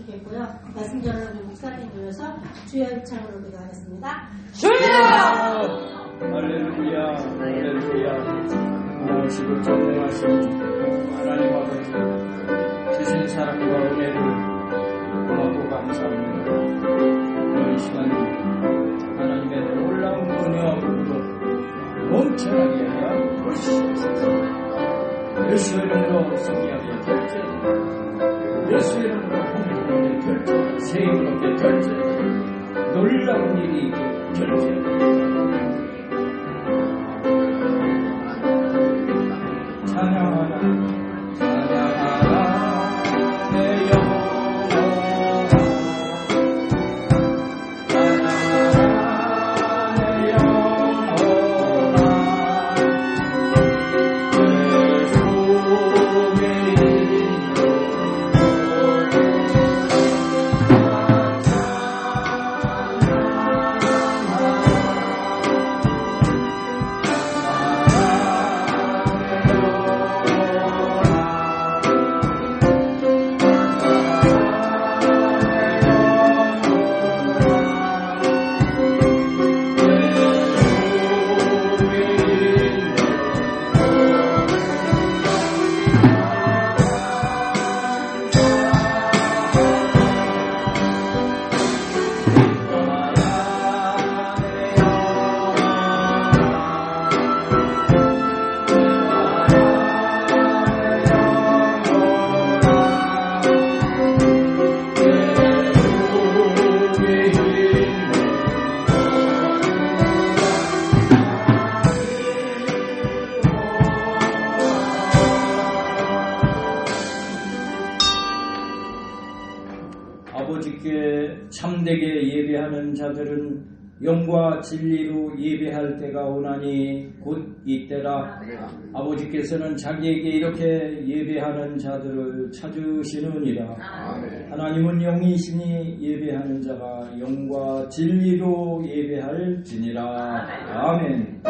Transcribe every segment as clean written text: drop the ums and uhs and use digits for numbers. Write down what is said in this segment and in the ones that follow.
주겠고요. 말씀 전하는 우리 목사님 모여서 주여 입창으로 기도하겠습니다. 할렐루야, 할렐루야. 무엇이고 전능하신 하나님 아버지, 주신 사랑과 은혜를 고맙고 감사합니다. 오늘 이 시간 하나님의 놀라운 은혜와 넘쳐나게 하여 주시옵소서. 예수 이름으로 승리하게 될지어다. 예수 이름으로 홍익하게 될지어다. 새 힘을 얻게 될지어다. 놀라운 일이 있게 될지어다. 찬양하라, 찬양하라, 내 영혼아. 찬양하라, 내 영혼아. 아버지께 참되게 예배하는 자들은 영과 진리로 예배할 때가 오나니 곧 이때라. 아버지께서는 자기에게 이렇게 예배하는 자들을 찾으시느니라. 하나님은 영이시니 예배하는 자가 영과 진리로 예배할지니라. 아멘.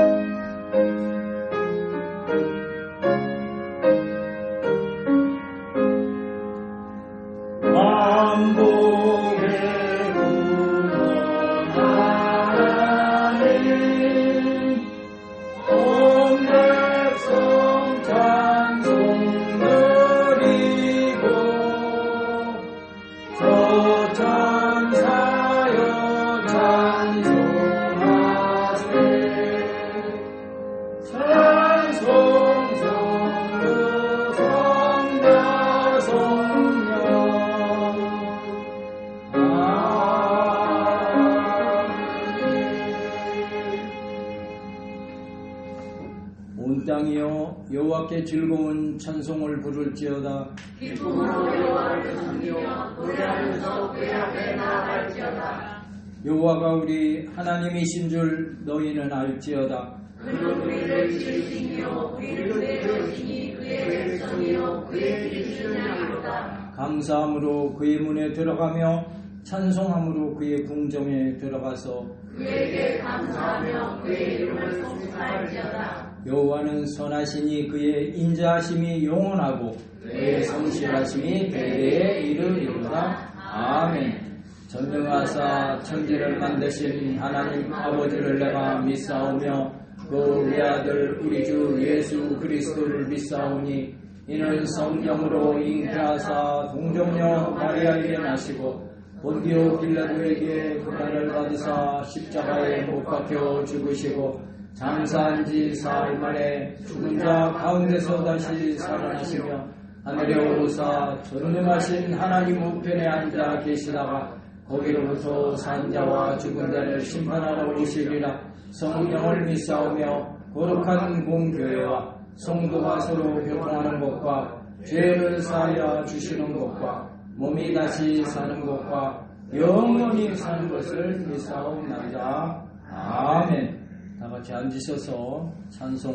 온 땅이여 여호와께 즐거운 찬송을 부를지어다. 기쁨으로 여호와를 섬기며 노래하면서 그의 앞에 나아갈지어다. 여호와가 우리 하나님이신 줄 너희는 알지어다. 그는 우리를 지으시며 우리를 내려오시니 그의 백성이요 그의 기르시는 양이로다. 감사함으로 그의 문에 들어가며 찬송함으로 그의 궁정에 들어가서 그에게 감사하며 그의 이름을 송축할지어다. 여호와는 선하시니 그의 인자하심이 영원하고 그의 성실하심이 대대에 이르리로다. 아멘. 전능하사 천지를 만드신 하나님 아버지를 내가 믿사오며 그 외아들 우리 주 예수 그리스도를 믿사오니 이는 성령으로 잉태하사 동정녀 마리아에게 나시고 본디오 빌라도에게 고난을 받으사 십자가에 못 박혀 죽으시고 장사한 지 사흘 만에 죽은 자 가운데서 다시 살아나시며 하늘에 오르사 전능하신 하나님 우편에 앉아 계시다가 거기로부터 산 자와 죽은 자를 심판하러 오시리라. 성령을 믿사오며 거룩한 공교회와 성도가 서로 교통하는 것과 죄를 사하여 주시는 것과 몸이 다시 사는 것과 영원히 사는 것을 믿사옵나이다. 아멘. 다 같이 앉으셔서 찬송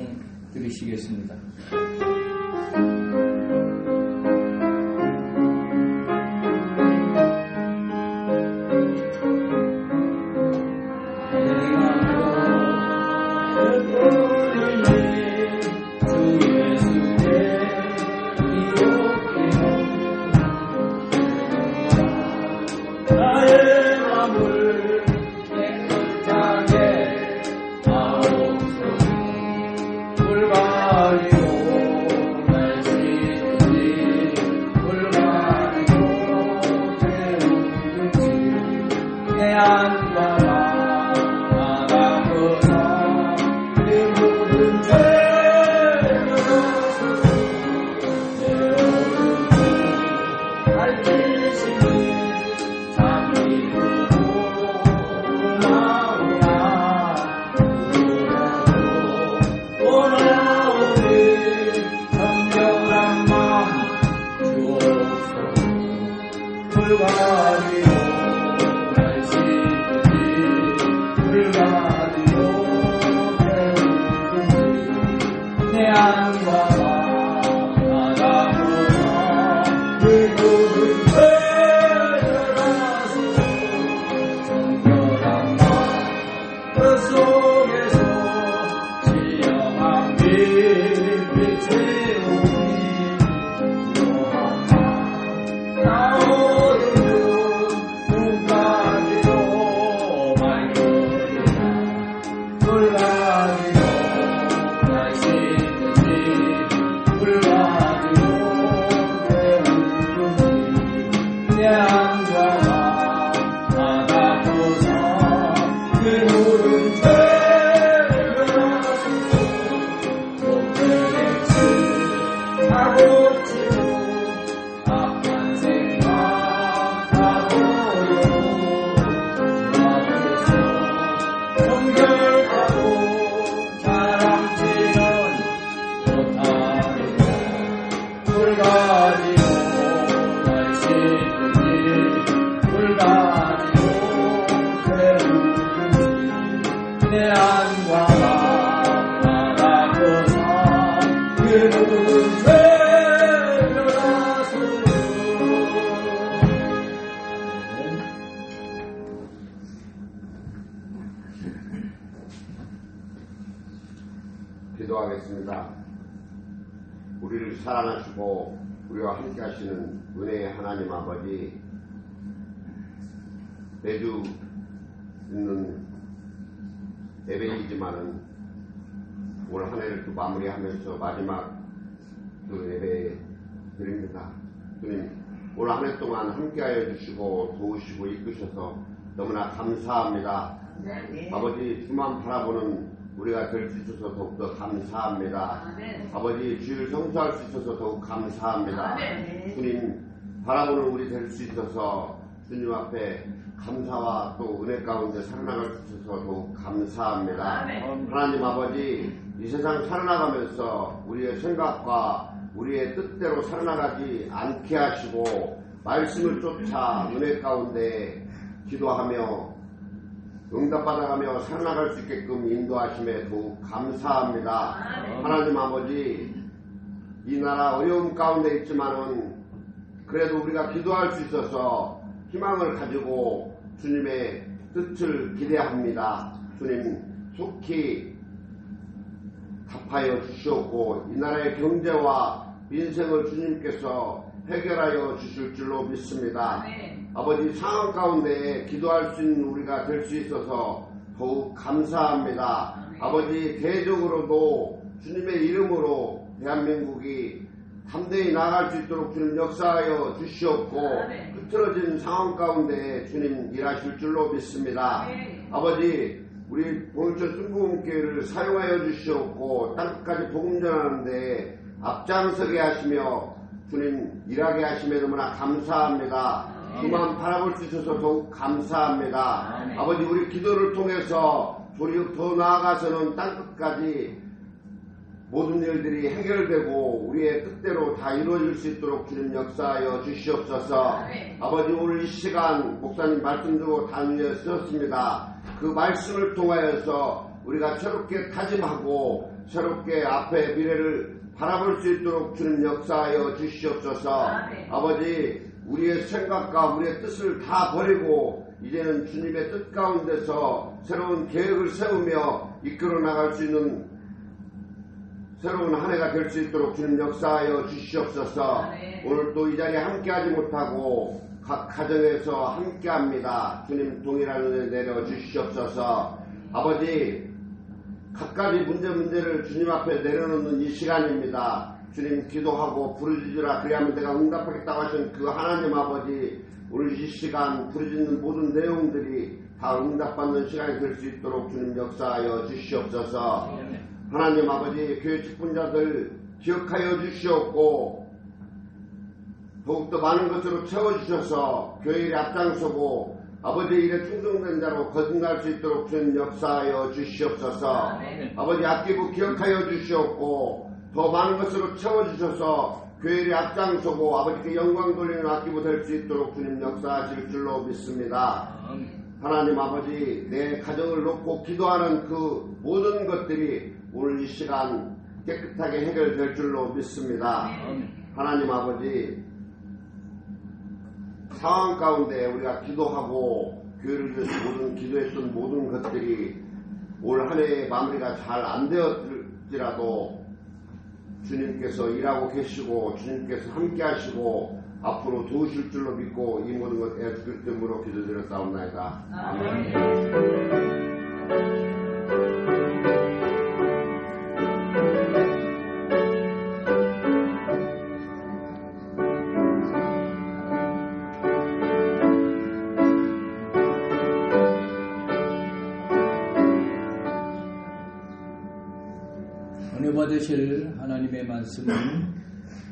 드리시겠습니다. 기도하겠습니다. 우리를 사랑하시고 우리와 함께 하시는 은혜의 하나님 아버지, 매주 있는 예배이지만은 올 한 해를 또 마무리하면서 마지막 그 예배 드립니다. 주님, 올 한 해 동안 함께하여 주시고 도우시고 이끄셔서 너무나 감사합니다. 아버지, 주만 바라보는 우리가 될 수 있어서 더욱더 감사합니다. 아버지, 주를 성수할 수 있어서 더욱 감사합니다. 주님, 바라보는 우리 될 수 있어서 주님 앞에 감사와 또 은혜 가운데 살아나갈 수 있어서 더욱 감사합니다. 하나님 아버지, 이 세상 살아나가면서 우리의 생각과 우리의 뜻대로 살아나가지 않게 하시고 말씀을 쫓아 은혜 가운데 기도하며 응답받아가며 살아나갈 수 있게끔 인도하심에 더욱 감사합니다. 하나님 아버지, 이 나라 어려움 가운데 있지만은 그래도 우리가 기도할 수 있어서 희망을 가지고 주님의 뜻을 기대합니다. 주님, 속히 답하여 주시옵고 이 나라의 경제와 민생을 주님께서 해결하여 주실 줄로 믿습니다. 아버지, 상황 가운데 기도할 수 있는 우리가 될 수 있어서 더욱 감사합니다. 아버지, 대적으로도 주님의 이름으로 대한민국이 담대히 나아갈 수 있도록 주님 역사하여 주시옵고 흐트러진 상황 가운데 주님 일하실 줄로 믿습니다. 아버지, 우리 보일천 순복음교회를 사용하여 주시옵고 땅끝까지 복음 전하는데 앞장서게 하시며 주님 일하게 하시며 너무나 감사합니다. 그만 바라볼 수 있어서 더욱 감사합니다. 아버지, 우리 기도를 통해서 더 나아가서는 땅끝까지 모든 일들이 해결되고 우리의 뜻대로 다 이루어질 수 있도록 주님 역사하여 주시옵소서. 아버지, 오늘 이 시간 목사님 말씀 듣고 단위에 쓰셨습니다. 그 말씀을 통하여서 우리가 새롭게 다짐하고 새롭게 앞의 미래를 바라볼 수 있도록 주님 역사하여 주시옵소서. 아버지, 우리의 생각과 우리의 뜻을 다 버리고 이제는 주님의 뜻 가운데서 새로운 계획을 세우며 이끌어 나갈 수 있는 새로운 한 해가 될 수 있도록 주님 역사하여 주시옵소서. 오늘 또 이 자리에 함께하지 못하고 각 가정에서 함께합니다. 주님 동일한 은혜 내려 주시옵소서. 아버지, 각가지 문제를 주님 앞에 내려놓는 이 시간입니다. 주님 기도하고 부르짖으라 그리하면 내가 응답하겠다고 하신 그 하나님 아버지, 오늘 이 시간 부르짖는 모든 내용들이 다 응답받는 시간이 될 수 있도록 주님 역사하여 주시옵소서. 하나님 아버지, 교회 직분자들 기억하여 주시옵고 더욱더 많은 것으로 채워주셔서 교회 일에 앞장서고 아버지의 일에 충성된 자로 거듭날 수 있도록 주님 역사하여 주시옵소서. 아버지, 악기부 기억하여 주시옵고 더 많은 것으로 채워주셔서 교회 일에 앞장서고 아버지께 영광 돌리는 악기부 될 수 있도록 주님 역사하실 줄로 믿습니다. 하나님 아버지, 내 가정을 놓고 기도하는 그 모든 것들이 오늘 이 시간 깨끗하게 해결될 줄로 믿습니다. 하나님 아버지, 상황 가운데 우리가 기도하고 교회를 위해서 모든 기도했던 모든 것들이 올 한 해의 마무리가 잘 안 되었을지라도 주님께서 일하고 계시고 주님께서 함께 하시고 앞으로 도우실 줄로 믿고 이 모든 것 예수 그리스도 이름으로 기도드렸사옵나이다. 아멘. 은혜 받으실 하나님의 말씀은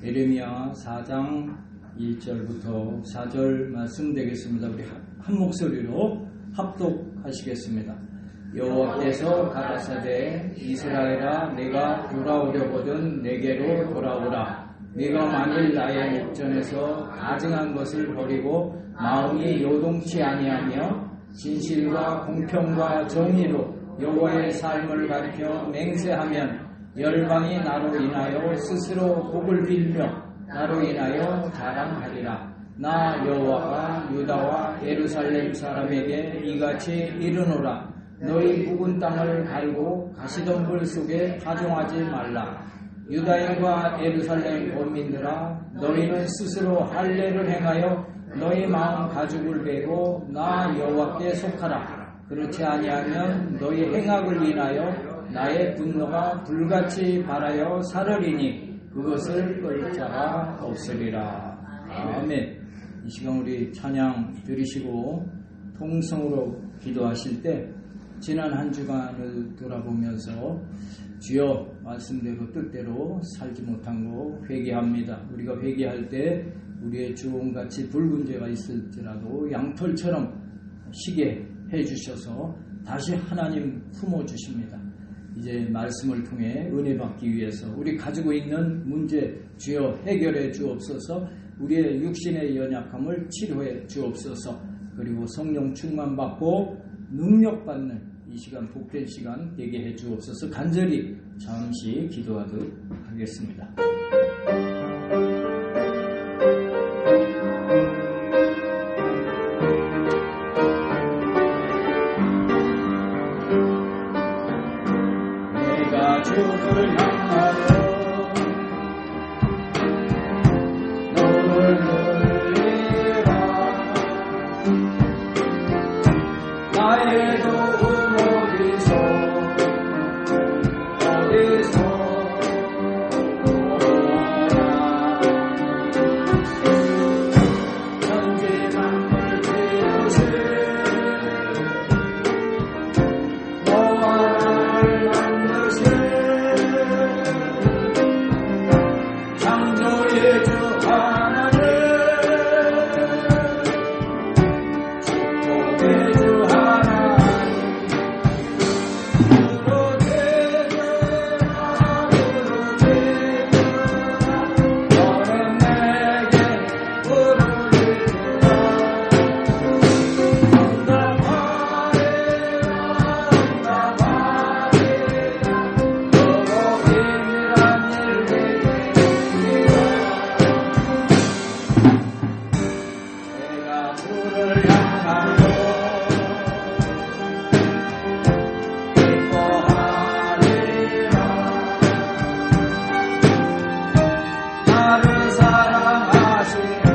예레미야 4장 1절부터 4절 말씀 되겠습니다. 우리 한 목소리로 합독하시겠습니다. 여호와께서 가라사대 이스라엘아, 내가 돌아오려거든 내게로 돌아오라. 네가 만일 나의 목전에서 가증한 것을 버리고 마음이 요동치 아니하며 진실과 공평과 정의로 여호와의 삶을 가리켜 맹세하면 열방이 나로 인하여 스스로 복을 빌며 나로 인하여 자랑하리라. 나 여호와가 유다와 예루살렘 사람에게 이같이 이르노라. 너희 묵은 땅을 갈고 가시덤불 속에 파종하지 말라. 유다인과 예루살렘 거민들아, 너희는 스스로 할례를 행하여 너희 마음 가죽을 베고 나 여호와께 속하라. 그렇지 아니하면 너희 행악을 인하여 나의 분노가 불같이 발하여 사르리니 그것을 끌 자가 없으리라. 아멘. 이 시간 우리 찬양 드리시고 통성으로 기도하실 때 지난 한 주간을 돌아보면서 주여 말씀대로 뜻대로 살지 못한 거 회개합니다. 우리가 회개할 때 우리의 주홍같이 붉은 죄가 있을지라도 양털처럼 희게 해주셔서 다시 하나님 품어주십니다. 이제 말씀을 통해 은혜 받기 위해서 우리 가지고 있는 문제 주여 해결해 주옵소서. 우리의 육신의 연약함을 치료해 주옵소서. 그리고 성령 충만받고 능력받는 이 시간 복된 시간 되게 해 주옵소서. 간절히 잠시 기도하도록 하겠습니다. 내가 주를 향하여 너를 놀리라. 나의 도움 어디서 오라. 천지 만물 피우신 너와 나를 만드신 창조의 주 하나님, 축복의 주 하나님, 주로 되느라 너는 내게 부르리라. 내가 주를 향하여 기뻐하리라. 나를 사랑하시고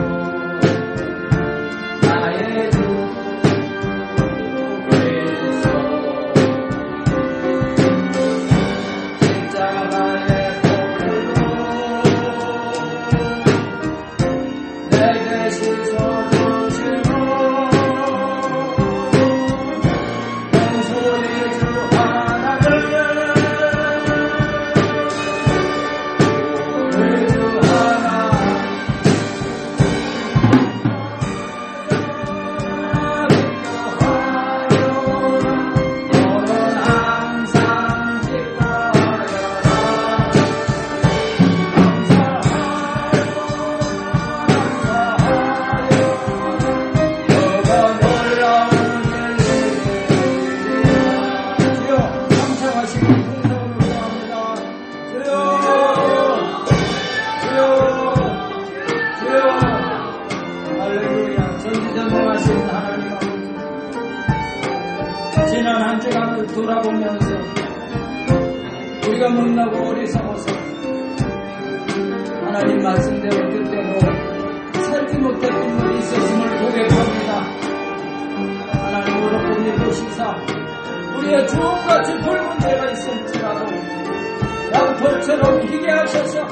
나의 주 그리스도 십자가의 보혈로 내게 씻어주시고 용서의 주 하나님, 우리 주 하나님, 너는 항상 기뻐하여라. 너가 놀라운 일들이야. 주여 감사하시고 풍성으로 구합니다. 주여 할렐루야. 전지전능하신 하나님 아버지, 지난 한 주간을 돌아보면서 우리가 못나고 어리석어서 하나님 말씀대로 뜻대로 살지 못했던 것이 있었음을 고백합니다. 하나님 오롯분이 보시사 우리의 주홍같이 붉은 죄가 있을지라도 양털처럼 희게 하셔서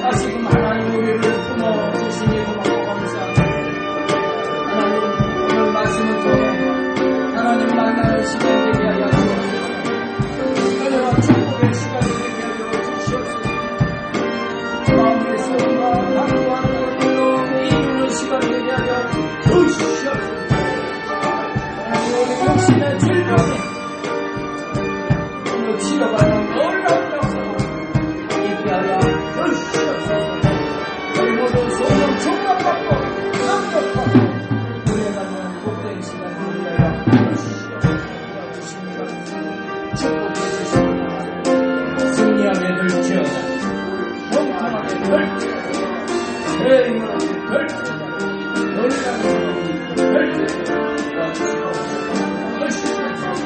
다시금 하나님 우리를 품어주시니 고맙고 감사합니다. 하나님 오늘 말씀을 통해 하나님 만나는 시간 되게 하여 주옵소서. 은혜와 축복의 시간이 되게 하여 주시옵소서. 마음의 소원과 강구한 것들로 이루는 시간 되게 하여 주시옵소서. 우리 육신의 질병이 오늘 치료받는 놀라운 역사로 있게 하여 주시옵소서. 저희 모두 소원 충만받고 능력받고 은혜받는 복된 시간 되게 하여 주시옵소서. 도와주십니다. 축복해 주십니다. 승리하게 될지어다. 통통하게 될지어다. 새 힘으로 될지어다. 놀라는 힘으로 될지어다. 도와주시옵소서.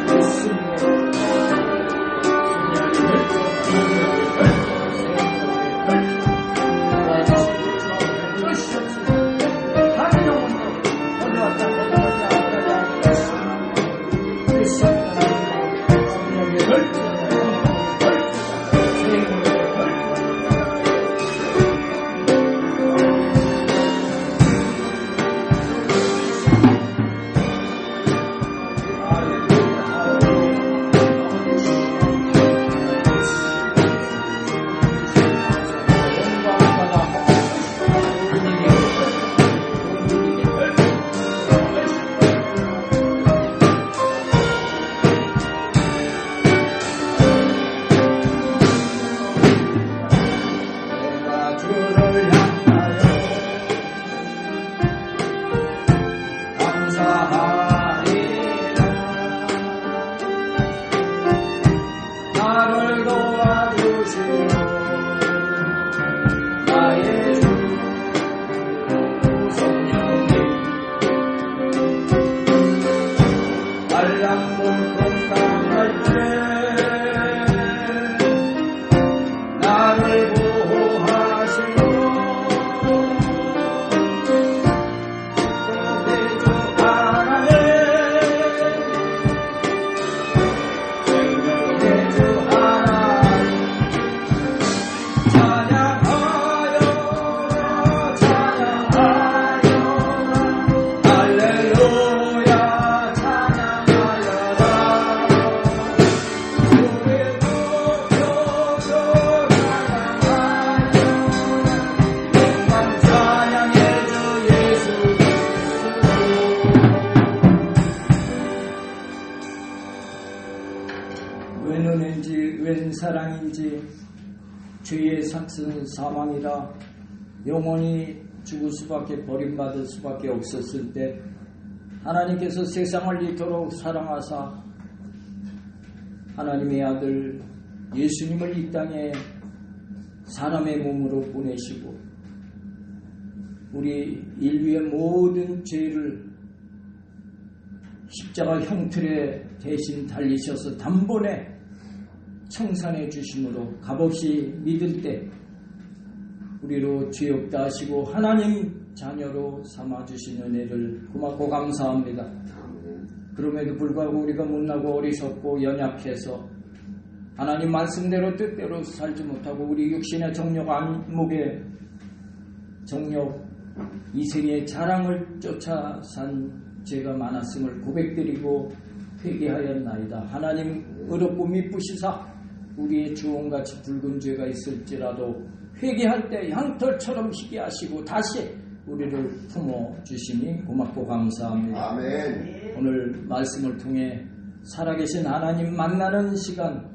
웬 사랑인지 죄의 삭은 사망이라 영원히 죽을 수밖에 버림받을 수밖에 없었을 때 하나님께서 세상을 이토록 사랑하사 하나님의 아들 예수님을 이 땅에 사람의 몸으로 보내시고 우리 인류의 모든 죄를 십자가 형틀에 대신 달리셔서 단번에 청산해 주심으로 값없이 믿을 때 우리로 죄 없다 하시고 하나님 자녀로 삼아주신 은혜를 고맙고 감사합니다. 그럼에도 불구하고 우리가 못나고 어리석고 연약해서 하나님 말씀대로 뜻대로 살지 못하고 우리 육신의 정욕 안목에 정욕 이생의 자랑을 쫓아 산 죄가 많았음을 고백드리고 회개하였나이다. 하나님 의롭고 미쁘시사 우리의 주홍같이 붉은 죄가 있을지라도 회개할 때 양털처럼 희게 하시고 다시 우리를 품어주시니 고맙고 감사합니다. 아멘. 오늘 말씀을 통해 살아계신 하나님 만나는 시간,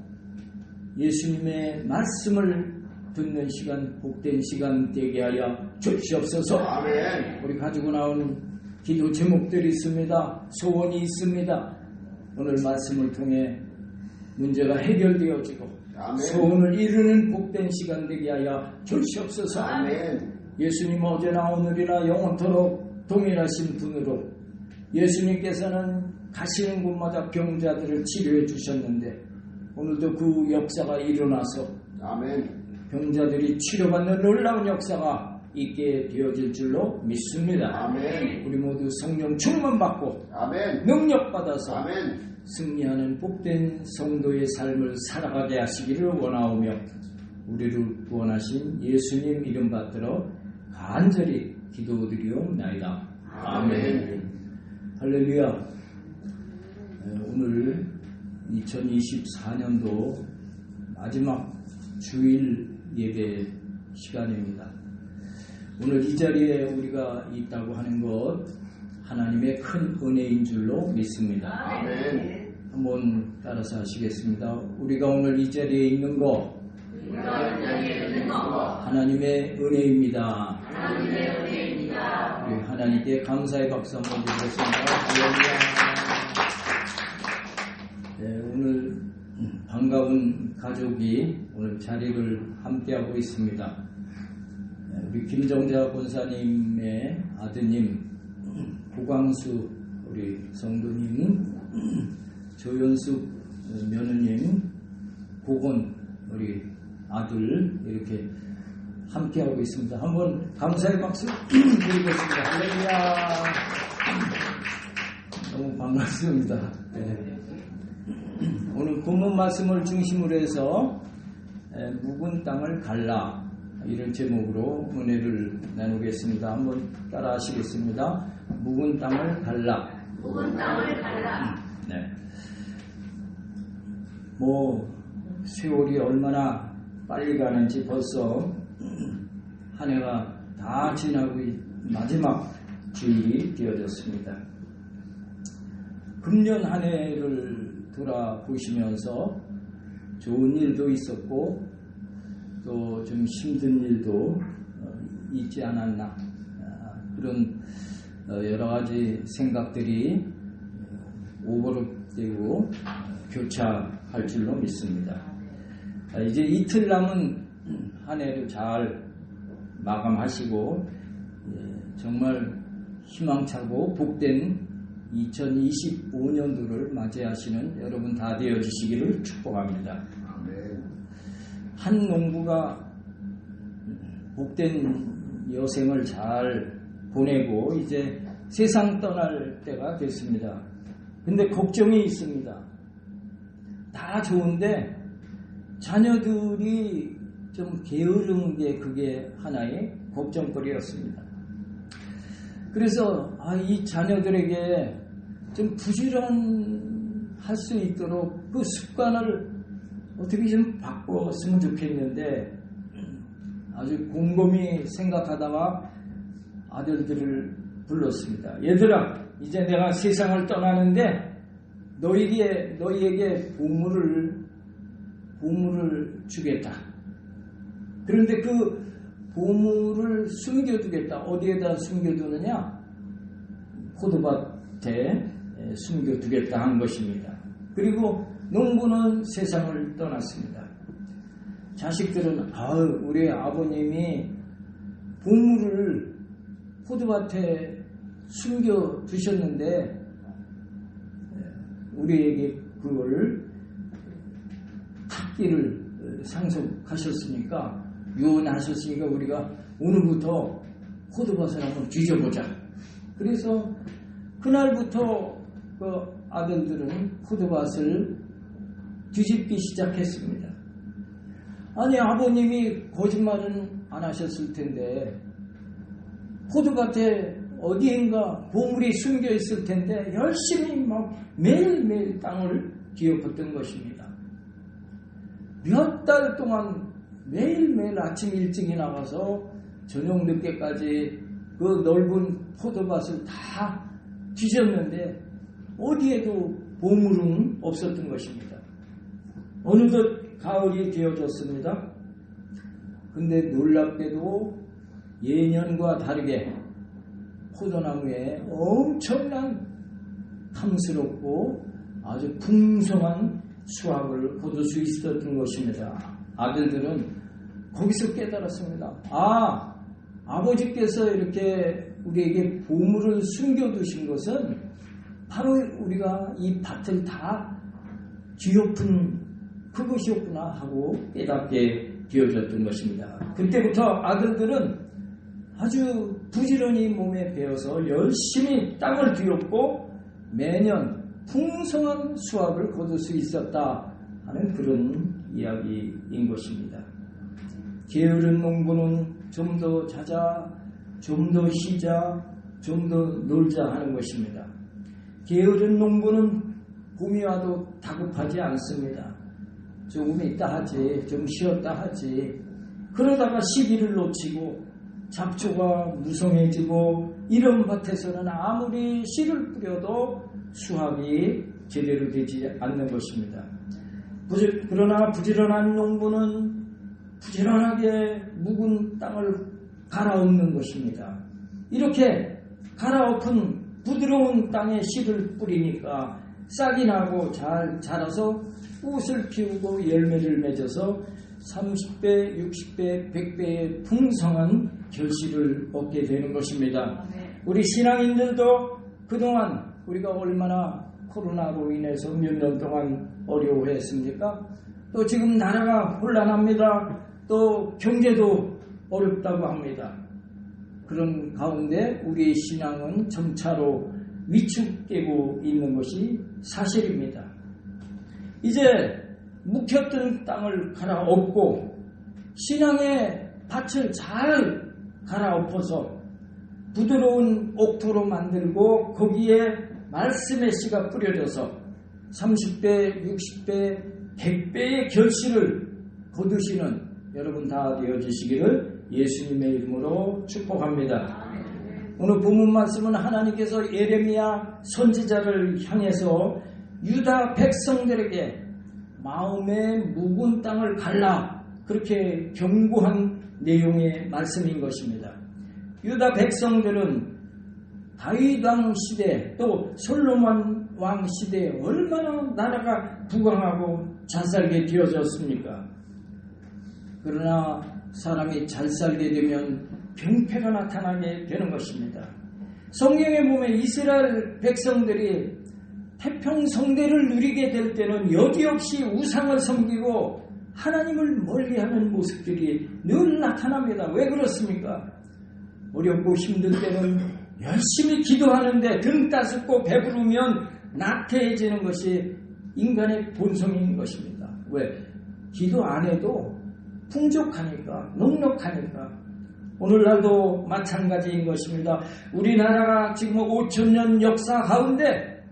예수님의 말씀을 듣는 시간, 복된 시간 되게 하여 주시옵소서. 아멘. 우리 가지고 나온 기도 제목들이 있습니다. 소원이 있습니다. 오늘 말씀을 통해 문제가 해결되어지고 아멘. 소원을 이루는 복된 시간 되게 하여 주시옵소서. 아멘. 예수님 어제나 오늘이나 영원토록 동일하신 분으로 예수님께서는 가시는 곳마다 병자들을 치료해 주셨는데 오늘도 그 역사가 일어나서 아멘. 병자들이 치료받는 놀라운 역사가 있게 되어질 줄로 믿습니다. 아멘. 우리 모두 성령 충만받고 아멘. 능력받아서 아멘. 승리하는 복된 성도의 삶을 살아가게 하시기를 원하오며 우리를 구원하신 예수님 이름 받들어 간절히 기도드리옵나이다. 아멘. 할렐루야. 오늘 2024년도 마지막 주일 예배 시간입니다. 오늘 이 자리에 우리가 있다고 하는 것 하나님의 큰 은혜인 줄로 믿습니다. 아멘. 한번 따라서 하시겠습니다. 우리가 오늘 이 자리에 있는 것 하나님의 은혜입니다. 우리 하나님께 감사의 박수 한번 드리겠습니다. 네, 오늘 반가운 가족이 오늘 자리를 함께하고 있습니다. 우리 김정자 권사님의 아드님 고광수 우리 성도님, 조연숙 며느님, 고건 우리 아들 이렇게 함께하고 있습니다. 한번 감사의 박수 드리겠습니다. 할렐루야. 너무 반갑습니다. 네. 오늘 본문 말씀을 중심으로 해서 묵은 땅을 갈라 이런 제목으로 은혜를 나누겠습니다. 한번 따라 하시겠습니다. 묵은 땅을 갈라. 묵은 땅을 갈라. 네. 세월이 얼마나 빨리 가는지 벌써 한 해가 다 지나고 마지막 주일이 되어졌습니다. 금년 한 해를 돌아보시면서 좋은 일도 있었고 또 좀 힘든 일도 있지 않았나 그런 여러 가지 생각들이 오버랩되고 교차할 줄로 믿습니다. 이제 이틀 남은 한 해를 잘 마감하시고 정말 희망차고 복된 2025년도를 맞이하시는 여러분 다 되어주시기를 축복합니다. 한 농부가 복된 여생을 잘 보내고 이제 세상 떠날 때가 됐습니다. 근데 걱정이 있습니다. 다 좋은데 자녀들이 좀 게으른 게 그게 하나의 걱정거리였습니다. 그래서 이 자녀들에게 좀 부지런할 수 있도록 그 습관을 어떻게 좀 바꿨으면 좋겠는데 아주 곰곰이 생각하다가 아들들을 불렀습니다. 얘들아, 이제 내가 세상을 떠나는데 너희에게 보물을 주겠다. 그런데 그 보물을 숨겨두겠다. 어디에다 숨겨두느냐? 포도밭에 숨겨두겠다 한 것입니다. 그리고 농부는 세상을 떠났습니다. 자식들은 우리 아버님이 보물을 포도밭에 숨겨두셨는데 우리에게 그걸 탁기를 상속하셨으니까 유언하셨으니까 우리가 오늘부터 포도밭을 한번 뒤져보자. 그래서 그날부터 그 아들들은 포도밭을 뒤집기 시작했습니다. 아니 아버님이 거짓말은 안 하셨을 텐데 포도밭에 어디인가 보물이 숨겨 있을 텐데 열심히 막 매일매일 땅을 뒤엎었던 것입니다. 몇 달 동안 매일매일 아침 일찍이 나가서 저녁 늦게까지 그 넓은 포도밭을 다 뒤졌는데 어디에도 보물은 없었던 것입니다. 어느덧 가을이 되어졌습니다. 근데 놀랍게도 예년과 다르게 포도나무에 엄청난 탐스럽고 아주 풍성한 수확을 거둘 수 있었던 것입니다. 아들들은 거기서 깨달았습니다. 아버지께서 이렇게 우리에게 보물을 숨겨두신 것은 바로 우리가 이 밭을 다 뒤엎은 그것이었구나 하고 깨닫게 되어졌던 것입니다. 그때부터 아들들은 아주 부지런히 몸에 배어서 열심히 땅을 뒤엎고 매년 풍성한 수확을 거둘 수 있었다 하는 그런 이야기인 것입니다. 게으른 농부는 좀 더 자자, 좀 더 쉬자, 좀 더 놀자 하는 것입니다. 게으른 농부는 봄이 와도 다급하지 않습니다. 조금 있다 하지, 좀 쉬었다 하지. 그러다가 시기를 놓치고 잡초가 무성해지고 이런 밭에서는 아무리 씨를 뿌려도 수확이 제대로 되지 않는 것입니다. 그러나 부지런한 농부는 부지런하게 묵은 땅을 갈아엎는 것입니다. 이렇게 갈아엎은 부드러운 땅에 씨를 뿌리니까 싹이 나고 잘 자라서 꽃을 피우고 열매를 맺어서 30배, 60배, 100배의 풍성한 결실을 얻게 되는 것입니다. 우리 신앙인들도 그동안 우리가 얼마나 코로나로 인해서 몇 년 동안 어려워했습니까? 또 지금 나라가 혼란합니다. 또 경제도 어렵다고 합니다. 그런 가운데 우리의 신앙은 점차로 위축되고 있는 것이 사실입니다. 이제 묵혔던 땅을 갈아엎고 신앙의 밭을 잘 갈아엎어서 부드러운 옥토로 만들고 거기에 말씀의 씨가 뿌려져서 30배, 60배, 100배의 결실을 거두시는 여러분 다 되어주시기를 예수님의 이름으로 축복합니다. 오늘 본문 말씀은 하나님께서 예레미야 선지자를 향해서 유다 백성들에게 마음의 묵은 땅을 갈라 그렇게 경고한 내용의 말씀인 것입니다. 유다 백성들은 다윗 왕 시대 또 솔로몬 왕 시대에 얼마나 나라가 부강하고 잘 살게 되어졌습니까? 그러나 사람이 잘 살게 되면 병폐가 나타나게 되는 것입니다. 성경에 보면 이스라엘 백성들이 태평성대를 누리게 될 때는 여지없이 우상을 섬기고 하나님을 멀리하는 모습들이 늘 나타납니다. 왜 그렇습니까? 어렵고 힘들 때는 열심히 기도하는데 등 따숩고 배부르면 나태해지는 것이 인간의 본성인 것입니다. 왜? 기도 안 해도 풍족하니까, 넉넉하니까. 오늘날도 마찬가지인 것입니다. 우리나라가 지금 5,000년 역사 가운데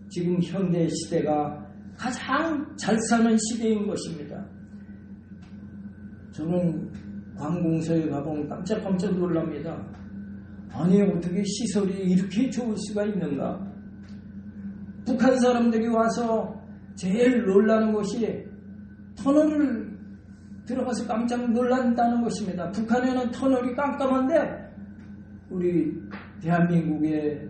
지금 현대 시대가 가장 잘 사는 시대인 것입니다. 저는 관공서에 가보면 깜짝깜짝 놀랍니다. 아니 어떻게 시설이 이렇게 좋을 수가 있는가? 북한 사람들이 와서 제일 놀라는 것이 터널을 들어가서 깜짝 놀란다는 것입니다. 북한에는 터널이 깜깜한데 우리 대한민국의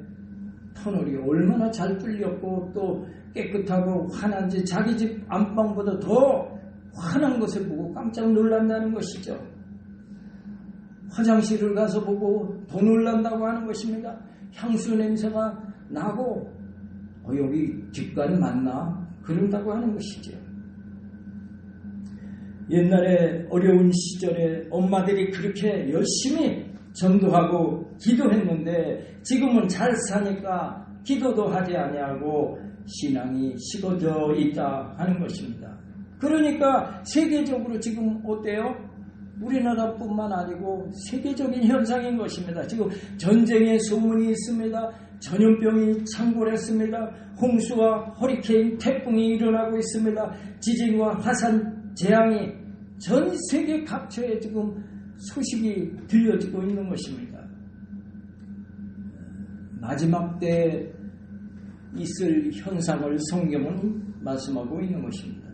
터널이 얼마나 잘 뚫렸고 또 깨끗하고 환한지 자기 집 안방보다 더 환한 것을 보고 깜짝 놀란다는 것이죠. 화장실을 가서 보고 더 놀란다고 하는 것입니다. 향수 냄새가 나고 여기 뒷간 맞나? 그런다고 하는 것이죠. 옛날에 어려운 시절에 엄마들이 그렇게 열심히 전도하고 기도했는데 지금은 잘 사니까 기도도 하지 아니하고 신앙이 식어져 있다 하는 것입니다. 그러니까 세계적으로 지금 어때요? 우리나라뿐만 아니고 세계적인 현상인 것입니다. 지금 전쟁의 소문이 있습니다. 전염병이 창궐했습니다. 홍수와 허리케인, 태풍이 일어나고 있습니다. 지진과 화산 재앙이 전 세계 각처에 지금 소식이 들려지고 있는 것입니다. 마지막 때 있을 현상을 성경은 말씀하고 있는 것입니다.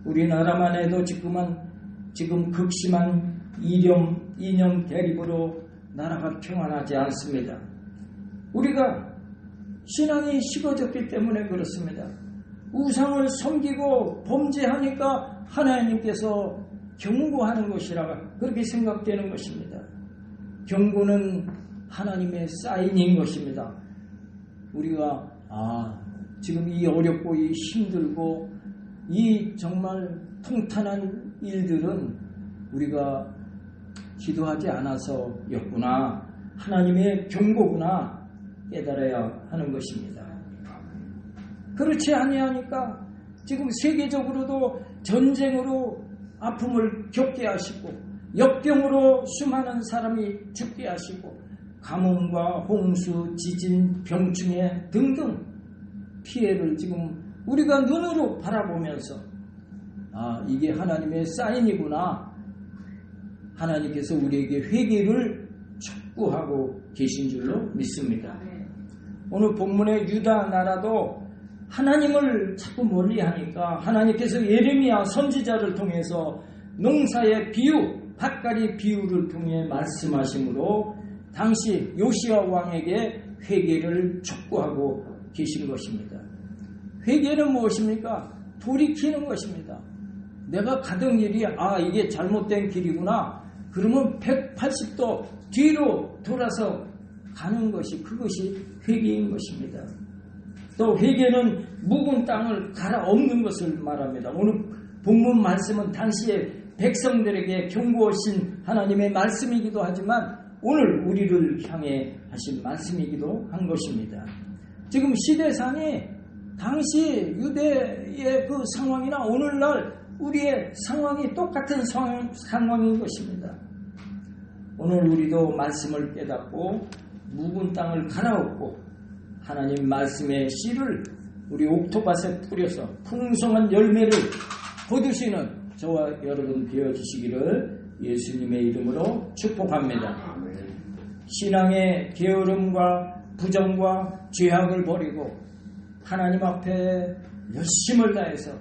우리나라만 해도 지금 극심한 이념 대립으로 나라가 평안하지 않습니다. 우리가 신앙이 식어졌기 때문에 그렇습니다. 우상을 섬기고 범죄하니까 하나님께서 경고하는 것이라 그렇게 생각되는 것입니다. 경고는 하나님의 사인인 것입니다. 우리가 지금 이 어렵고 이 힘들고 이 정말 통탄한 일들은 우리가 기도하지 않아서였구나, 하나님의 경고구나 깨달아야 하는 것입니다. 그렇지 아니하니까 지금 세계적으로도 전쟁으로 아픔을 겪게 하시고 역병으로 수많은 사람이 죽게 하시고 가뭄과 홍수, 지진, 병충해 등등 피해를 지금 우리가 눈으로 바라보면서 이게 하나님의 사인이구나, 하나님께서 우리에게 회개를 촉구하고 계신 줄로 믿습니다. 오늘 본문의 유다 나라도 하나님을 자꾸 멀리하니까 하나님께서 예레미야 선지자를 통해서 농사의 비유, 밭갈이 비유를 통해 말씀하심으로 당시 요시야 왕에게 회개를 촉구하고 계신 것입니다. 회개는 무엇입니까? 돌이키는 것입니다. 내가 가던 길이 이게 잘못된 길이구나, 그러면 180도 뒤로 돌아서 가는 것이, 그것이 회개인 것입니다. 또 회개는 묵은 땅을 갈아엎는 것을 말합니다. 오늘 본문 말씀은 당시에 백성들에게 경고하신 하나님의 말씀이기도 하지만 오늘 우리를 향해 하신 말씀이기도 한 것입니다. 지금 시대상이 당시 유대의 그 상황이나 오늘날 우리의 상황이 똑같은 상황인 것입니다. 오늘 우리도 말씀을 깨닫고 묵은 땅을 갈아엎고 하나님 말씀의 씨를 우리 옥토밭에 뿌려서 풍성한 열매를 거두시는 저와 여러분 되어주시기를 예수님의 이름으로 축복합니다. 신앙의 게으름과 부정과 죄악을 버리고 하나님 앞에 열심을 다해서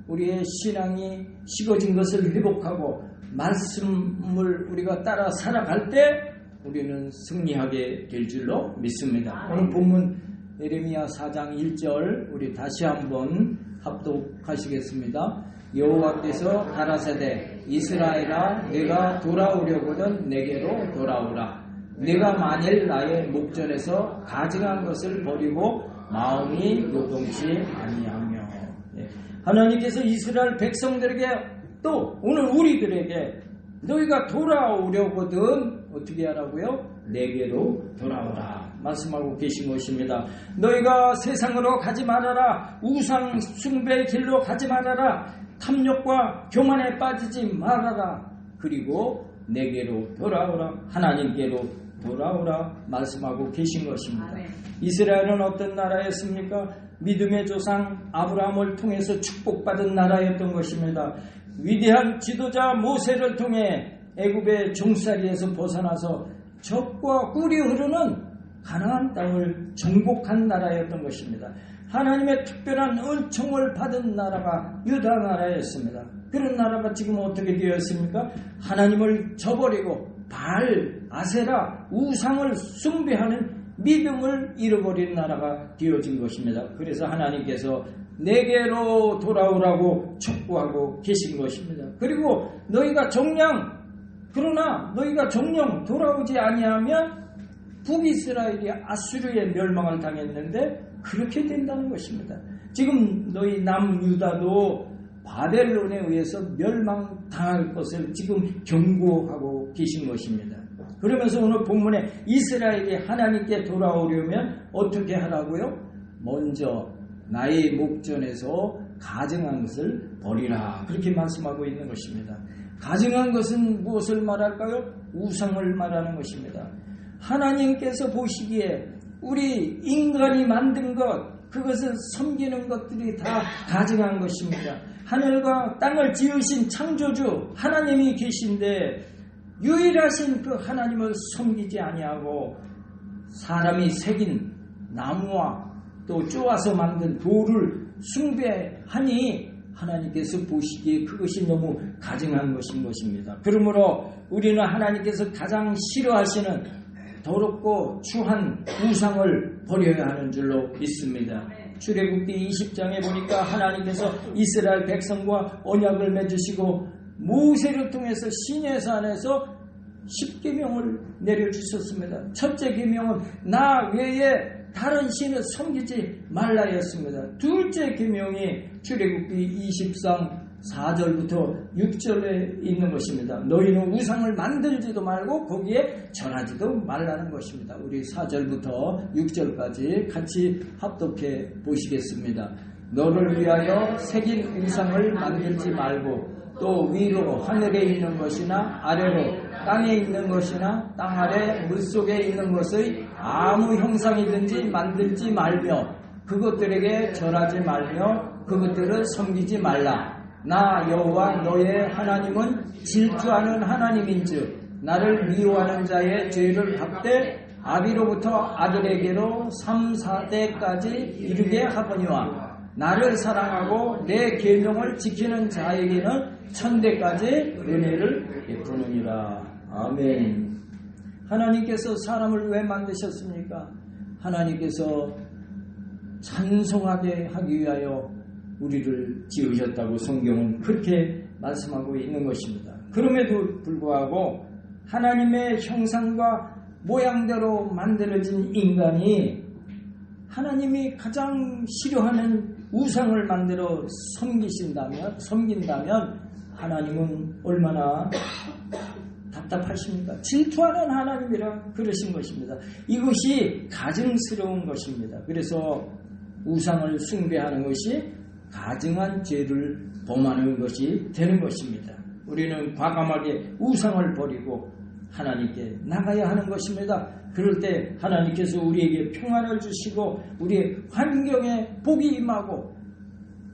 우리의 신앙이 식어진 것을 회복하고 말씀을 우리가 따라 살아갈 때 우리는 승리하게 될 줄로 믿습니다. 오늘 본문 예레미야 4장 1절 우리 다시 한번 합독하시겠습니다. 여호와께서 가라사대 이스라엘아 내가 돌아오려거든 내게로 돌아오라. 내가 만일 나의 목전에서 가증한 것을 버리고 마음이 요동치 아니하며. 하나님께서 이스라엘 백성들에게 또 오늘 우리들에게 너희가 돌아오려거든 어떻게 하라고요? 내게로 돌아오라 말씀하고 계신 것입니다. 너희가 세상으로 가지 말아라. 우상 숭배의 길로 가지 말아라. 탐욕과 교만에 빠지지 말아라. 그리고 내게로 돌아오라. 하나님께로 돌아오라 말씀하고 계신 것입니다. 이스라엘은 어떤 나라였습니까? 믿음의 조상 아브라함을 통해서 축복받은 나라였던 것입니다. 위대한 지도자 모세를 통해 애굽의 종살이에서 벗어나서 젖과 꿀이 흐르는 가나안 땅을 정복한 나라였던 것입니다. 하나님의 특별한 은총을 받은 나라가 유다 나라였습니다. 그런 나라가 지금 어떻게 되었습니까? 하나님을 저버리고 바알, 아세라, 우상을 숭배하는 믿음을 잃어버린 나라가 되어진 것입니다. 그래서 하나님께서 내게로 돌아오라고 촉구하고 계신 것입니다. 그리고 그러나 너희가 정령 돌아오지 아니하면 북이스라엘이 아수르의 멸망을 당했는데 그렇게 된다는 것입니다. 지금 너희 남유다도 바벨론에 의해서 멸망당할 것을 지금 경고하고 계신 것입니다. 그러면서 오늘 본문에 이스라엘이 하나님께 돌아오려면 어떻게 하라고요? 먼저 나의 목전에서 가증한 것을 버리라. 그렇게 말씀하고 있는 것입니다. 가증한 것은 무엇을 말할까요? 우상을 말하는 것입니다. 하나님께서 보시기에 우리 인간이 만든 것, 그것을 섬기는 것들이 다 가증한 것입니다. 하늘과 땅을 지으신 창조주 하나님이 계신데 유일하신 그 하나님을 섬기지 아니하고 사람이 새긴 나무와 또 쪼아서 만든 돌을 숭배하니 하나님께서 보시기에 그것이 너무 가증한 것인 것입니다. 그러므로 우리는 하나님께서 가장 싫어하시는 더럽고 추한 우상을 버려야 하는 줄로 믿습니다. 출애굽기 20장에 보니까 하나님께서 이스라엘 백성과 언약을 맺으시고 모세를 통해서 시내산에서 10계명을 내려주셨습니다. 첫째 계명은 나 외에 다른 신을 섬기지 말라였습니다. 둘째 계명이 출애굽기 20장 4절부터 6절에 있는 것입니다. 너희는 우상을 만들지도 말고 거기에 절하지도 말라는 것입니다. 우리 4절부터 6절까지 같이 합독해 보시겠습니다. 너를 위하여 새긴 우상을 만들지 말고 또 위로 하늘에 있는 것이나 아래로 땅에 있는 것이나 땅 아래 물속에 있는 것의 아무 형상이든지 만들지 말며 그것들에게 절하지 말며 그것들을 섬기지 말라. 나 여호와 너의 하나님은 질투하는 하나님인즉 나를 미워하는 자의 죄를 갚되 아비로부터 아들에게로 3, 4대까지 이르게 하거니와 나를 사랑하고 내 계명을 지키는 자에게는 1000대까지 은혜를 베푸느니라. 아멘. 하나님께서 사람을 왜 만드셨습니까? 하나님께서 찬송하게 하기 위하여 우리를 지으셨다고 성경은 그렇게 말씀하고 있는 것입니다. 그럼에도 불구하고 하나님의 형상과 모양대로 만들어진 인간이 하나님이 가장 싫어하는 우상을 만들어 섬긴다면 하나님은 얼마나 답답하십니까? 질투하는 하나님이라 그러신 것입니다. 이것이 가증스러운 것입니다. 그래서 우상을 숭배하는 것이 가증한 죄를 범하는 것이 되는 것입니다. 우리는 과감하게 우상을 버리고 하나님께 나가야 하는 것입니다. 그럴 때 하나님께서 우리에게 평안을 주시고 우리의 환경에 복이 임하고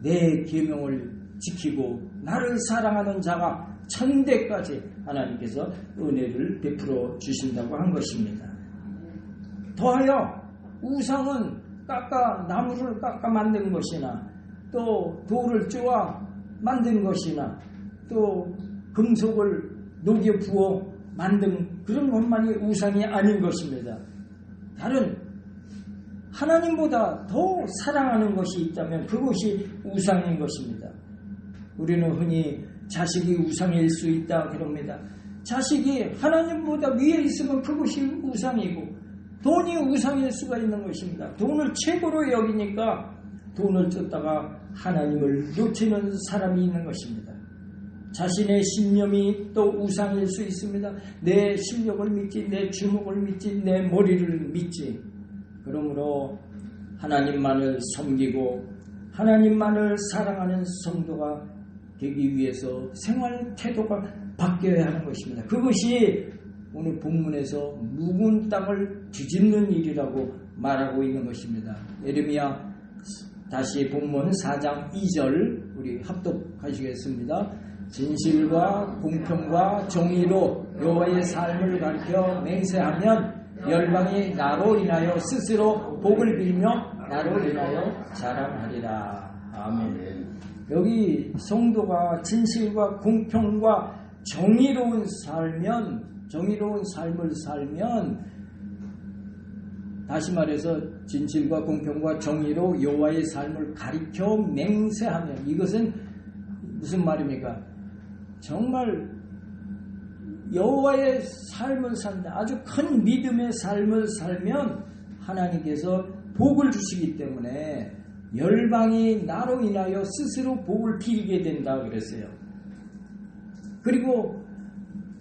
내 계명을 지키고 나를 사랑하는 자가 1000대까지 하나님께서 은혜를 베풀어 주신다고 한 것입니다. 더하여 우상은 나무를 깎아 만든 것이나 또 돌을 쪼아 만든 것이나 또 금속을 녹여 부어 만든 그런 것만이 우상이 아닌 것입니다. 다른 하나님보다 더 사랑하는 것이 있다면 그것이 우상인 것입니다. 우리는 흔히 자식이 우상일 수 있다 그럽니다. 자식이 하나님보다 위에 있으면 그것이 우상이고 돈이 우상일 수가 있는 것입니다. 돈을 최고로 여기니까 돈을 쫓다가 하나님을 놓치는 사람이 있는 것입니다. 자신의 신념이 또 우상일 수 있습니다. 내 실력을 믿지, 내 주먹을 믿지, 내 머리를 믿지. 그러므로 하나님만을 섬기고 하나님만을 사랑하는 성도가 되기 위해서 생활 태도가 바뀌어야 하는 것입니다. 그것이 오늘 본문에서 묵은 땅을 뒤집는 일이라고 말하고 있는 것입니다. 예레미야 다시 본문 4장 2절 우리 합독하시겠습니다. 진실과 공평과 정의로 여호와의 삶을 가르쳐 맹세하면 열방이 나로 인하여 스스로 복을 빌며 나로 인하여 자랑하리라. 아멘. 여기 성도가 진실과 공평과 정의로운 삶을 살면, 다시 말해서 진실과 공평과 정의로 여호와의 삶을 가리켜 맹세하면, 이것은 무슨 말입니까? 정말 여호와의 삶을 산다, 아주 큰 믿음의 삶을 살면 하나님께서 복을 주시기 때문에 열방이 나로 인하여 스스로 복을 빌게 된다 그랬어요. 그리고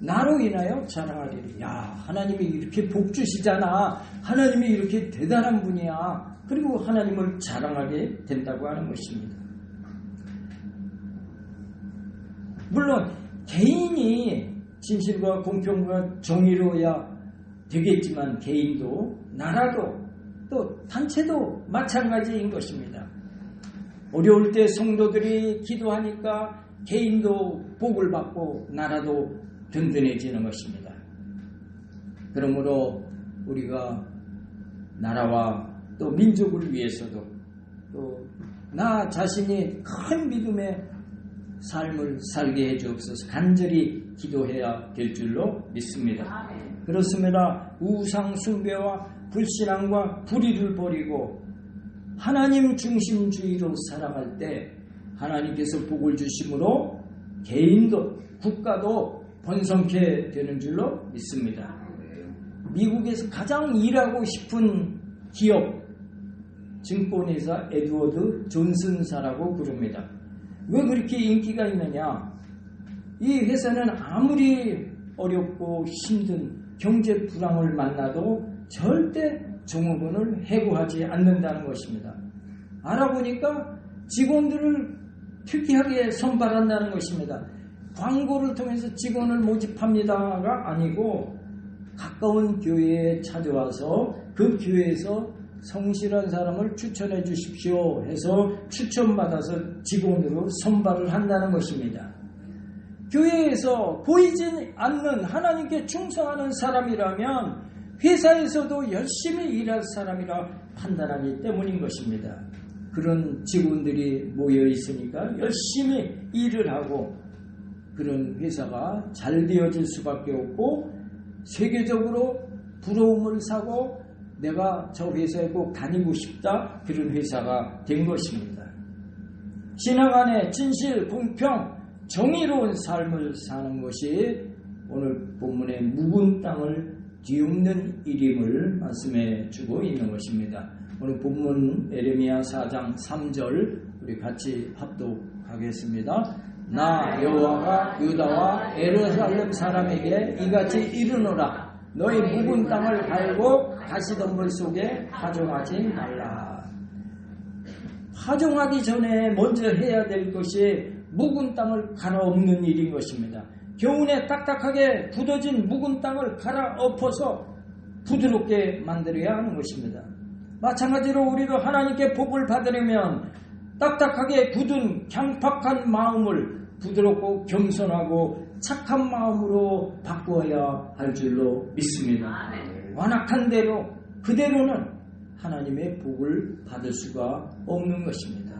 나로 인하여 자랑하리라. 야, 하나님이 이렇게 복 주시잖아. 하나님이 이렇게 대단한 분이야. 그리고 하나님을 자랑하게 된다고 하는 것입니다. 물론 개인이 진실과 공평과 정의로야 되겠지만, 개인도 나라도 또 단체도 마찬가지인 것입니다. 어려울 때 성도들이 기도하니까 개인도 복을 받고 나라도 든든해지는 것입니다. 그러므로 우리가 나라와 또 민족을 위해서도 또 나 자신이 큰 믿음의 삶을 살게 해주옵소서 간절히 기도해야 될 줄로 믿습니다. 그렇습니다. 우상 숭배와 불신앙과 불의를 버리고 하나님 중심주의로 살아갈 때 하나님께서 복을 주심으로 개인도 국가도 번성케 되는 줄로 믿습니다. 미국에서 가장 일하고 싶은 기업 증권회사 에드워드 존슨사라고 부릅니다. 왜 그렇게 인기가 있느냐? 이 회사는 아무리 어렵고 힘든 경제 불황을 만나도 절대 종업원을 해고하지 않는다는 것입니다. 알아보니까 직원들을 특이하게 선발한다는 것입니다. 광고를 통해서 직원을 모집합니다가 아니고 가까운 교회에 찾아와서 그 교회에서 성실한 사람을 추천해 주십시오 해서 추천받아서 직원으로 선발을 한다는 것입니다. 교회에서 보이지 않는 하나님께 충성하는 사람이라면 회사에서도 열심히 일할 사람이라 판단하기 때문인 것입니다. 그런 직원들이 모여 있으니까 열심히 일을 하고 그런 회사가 잘 되어질 수밖에 없고 세계적으로 부러움을 사고 내가 저 회사에 꼭 다니고 싶다, 그런 회사가 된 것입니다. 신앙 안에 진실, 공평, 정의로운 삶을 사는 것이 오늘 본문의 묵은 땅을 뒤엎는 일임을 말씀해 주고 있는 것입니다. 오늘 본문 에레미야 4장 3절 우리 같이 합독하겠습니다. 나 여호와가 유다와 예루살렘 사람에게 이같이 이르노라. 너희 묵은 땅을 갈고 가시덤불 속에 파종하지 말라. 파종하기 전에 먼저 해야 될 것이 묵은 땅을 갈아엎는 일인 것입니다. 겨우내 딱딱하게 굳어진 묵은 땅을 갈아엎어서 부드럽게 만들어야 하는 것입니다. 마찬가지로 우리도 하나님께 복을 받으려면 딱딱하게 굳은 강팍한 마음을 부드럽고 겸손하고 착한 마음으로 바꾸어야 할 줄로 믿습니다. 완악한 대로 그대로는 하나님의 복을 받을 수가 없는 것입니다.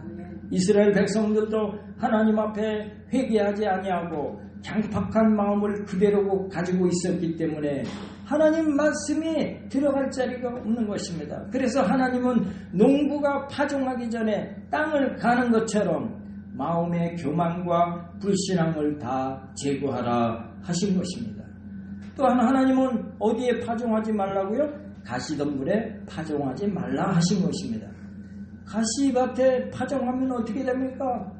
이스라엘 백성들도 하나님 앞에 회개하지 아니하고 강팍한 마음을 그대로 가지고 있었기 때문에 하나님 말씀이 들어갈 자리가 없는 것입니다. 그래서 하나님은 농부가 파종하기 전에 땅을 가는 것처럼 마음의 교만과 불신앙을 다 제거하라 하신 것입니다. 또한 하나님은 어디에 파종하지 말라고요? 가시덤불에 파종하지 말라 하신 것입니다. 가시밭에 파종하면 어떻게 됩니까?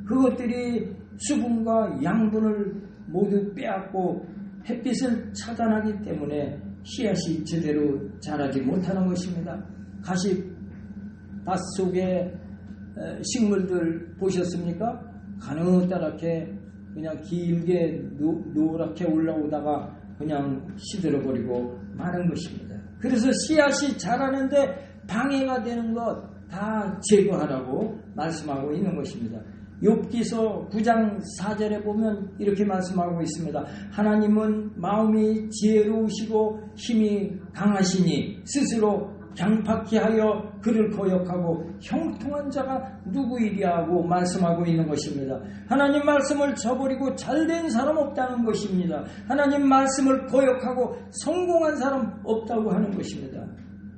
그것들이 수분과 양분을 모두 빼앗고 햇빛을 차단하기 때문에 씨앗이 제대로 자라지 못하는 것입니다. 가시밭 속에 식물들 보셨습니까? 가느다랗게 그냥 길게 노랗게 올라오다가 그냥 시들어버리고 마는 것입니다. 그래서 씨앗이 자라는데 방해가 되는 것 다 제거하라고 말씀하고 있는 것입니다. 욥기서 9장 4절에 보면 이렇게 말씀하고 있습니다. 하나님은 마음이 지혜로우시고 힘이 강하시니 스스로 강팍히 하여 그를 거역하고 형통한 자가 누구이랴 하고 말씀하고 있는 것입니다. 하나님 말씀을 저버리고 잘된 사람 없다는 것입니다. 하나님 말씀을 거역하고 성공한 사람 없다고 하는 것입니다.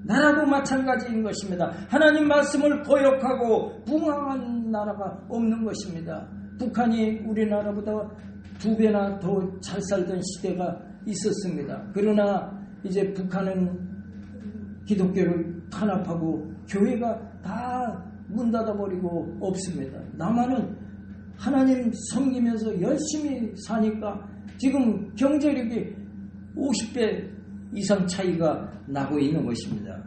나라도 마찬가지인 것입니다. 하나님 말씀을 거역하고 붕황한 나라가 없는 것입니다. 북한이 우리나라보다 2배나 더 잘 살던 시대가 있었습니다. 그러나 이제 북한은 기독교를 탄압하고 교회가 다 문 닫아버리고 없습니다. 남한은 하나님 섬기면서 열심히 사니까 지금 경제력이 50배 이상 차이가 나고 있는 것입니다.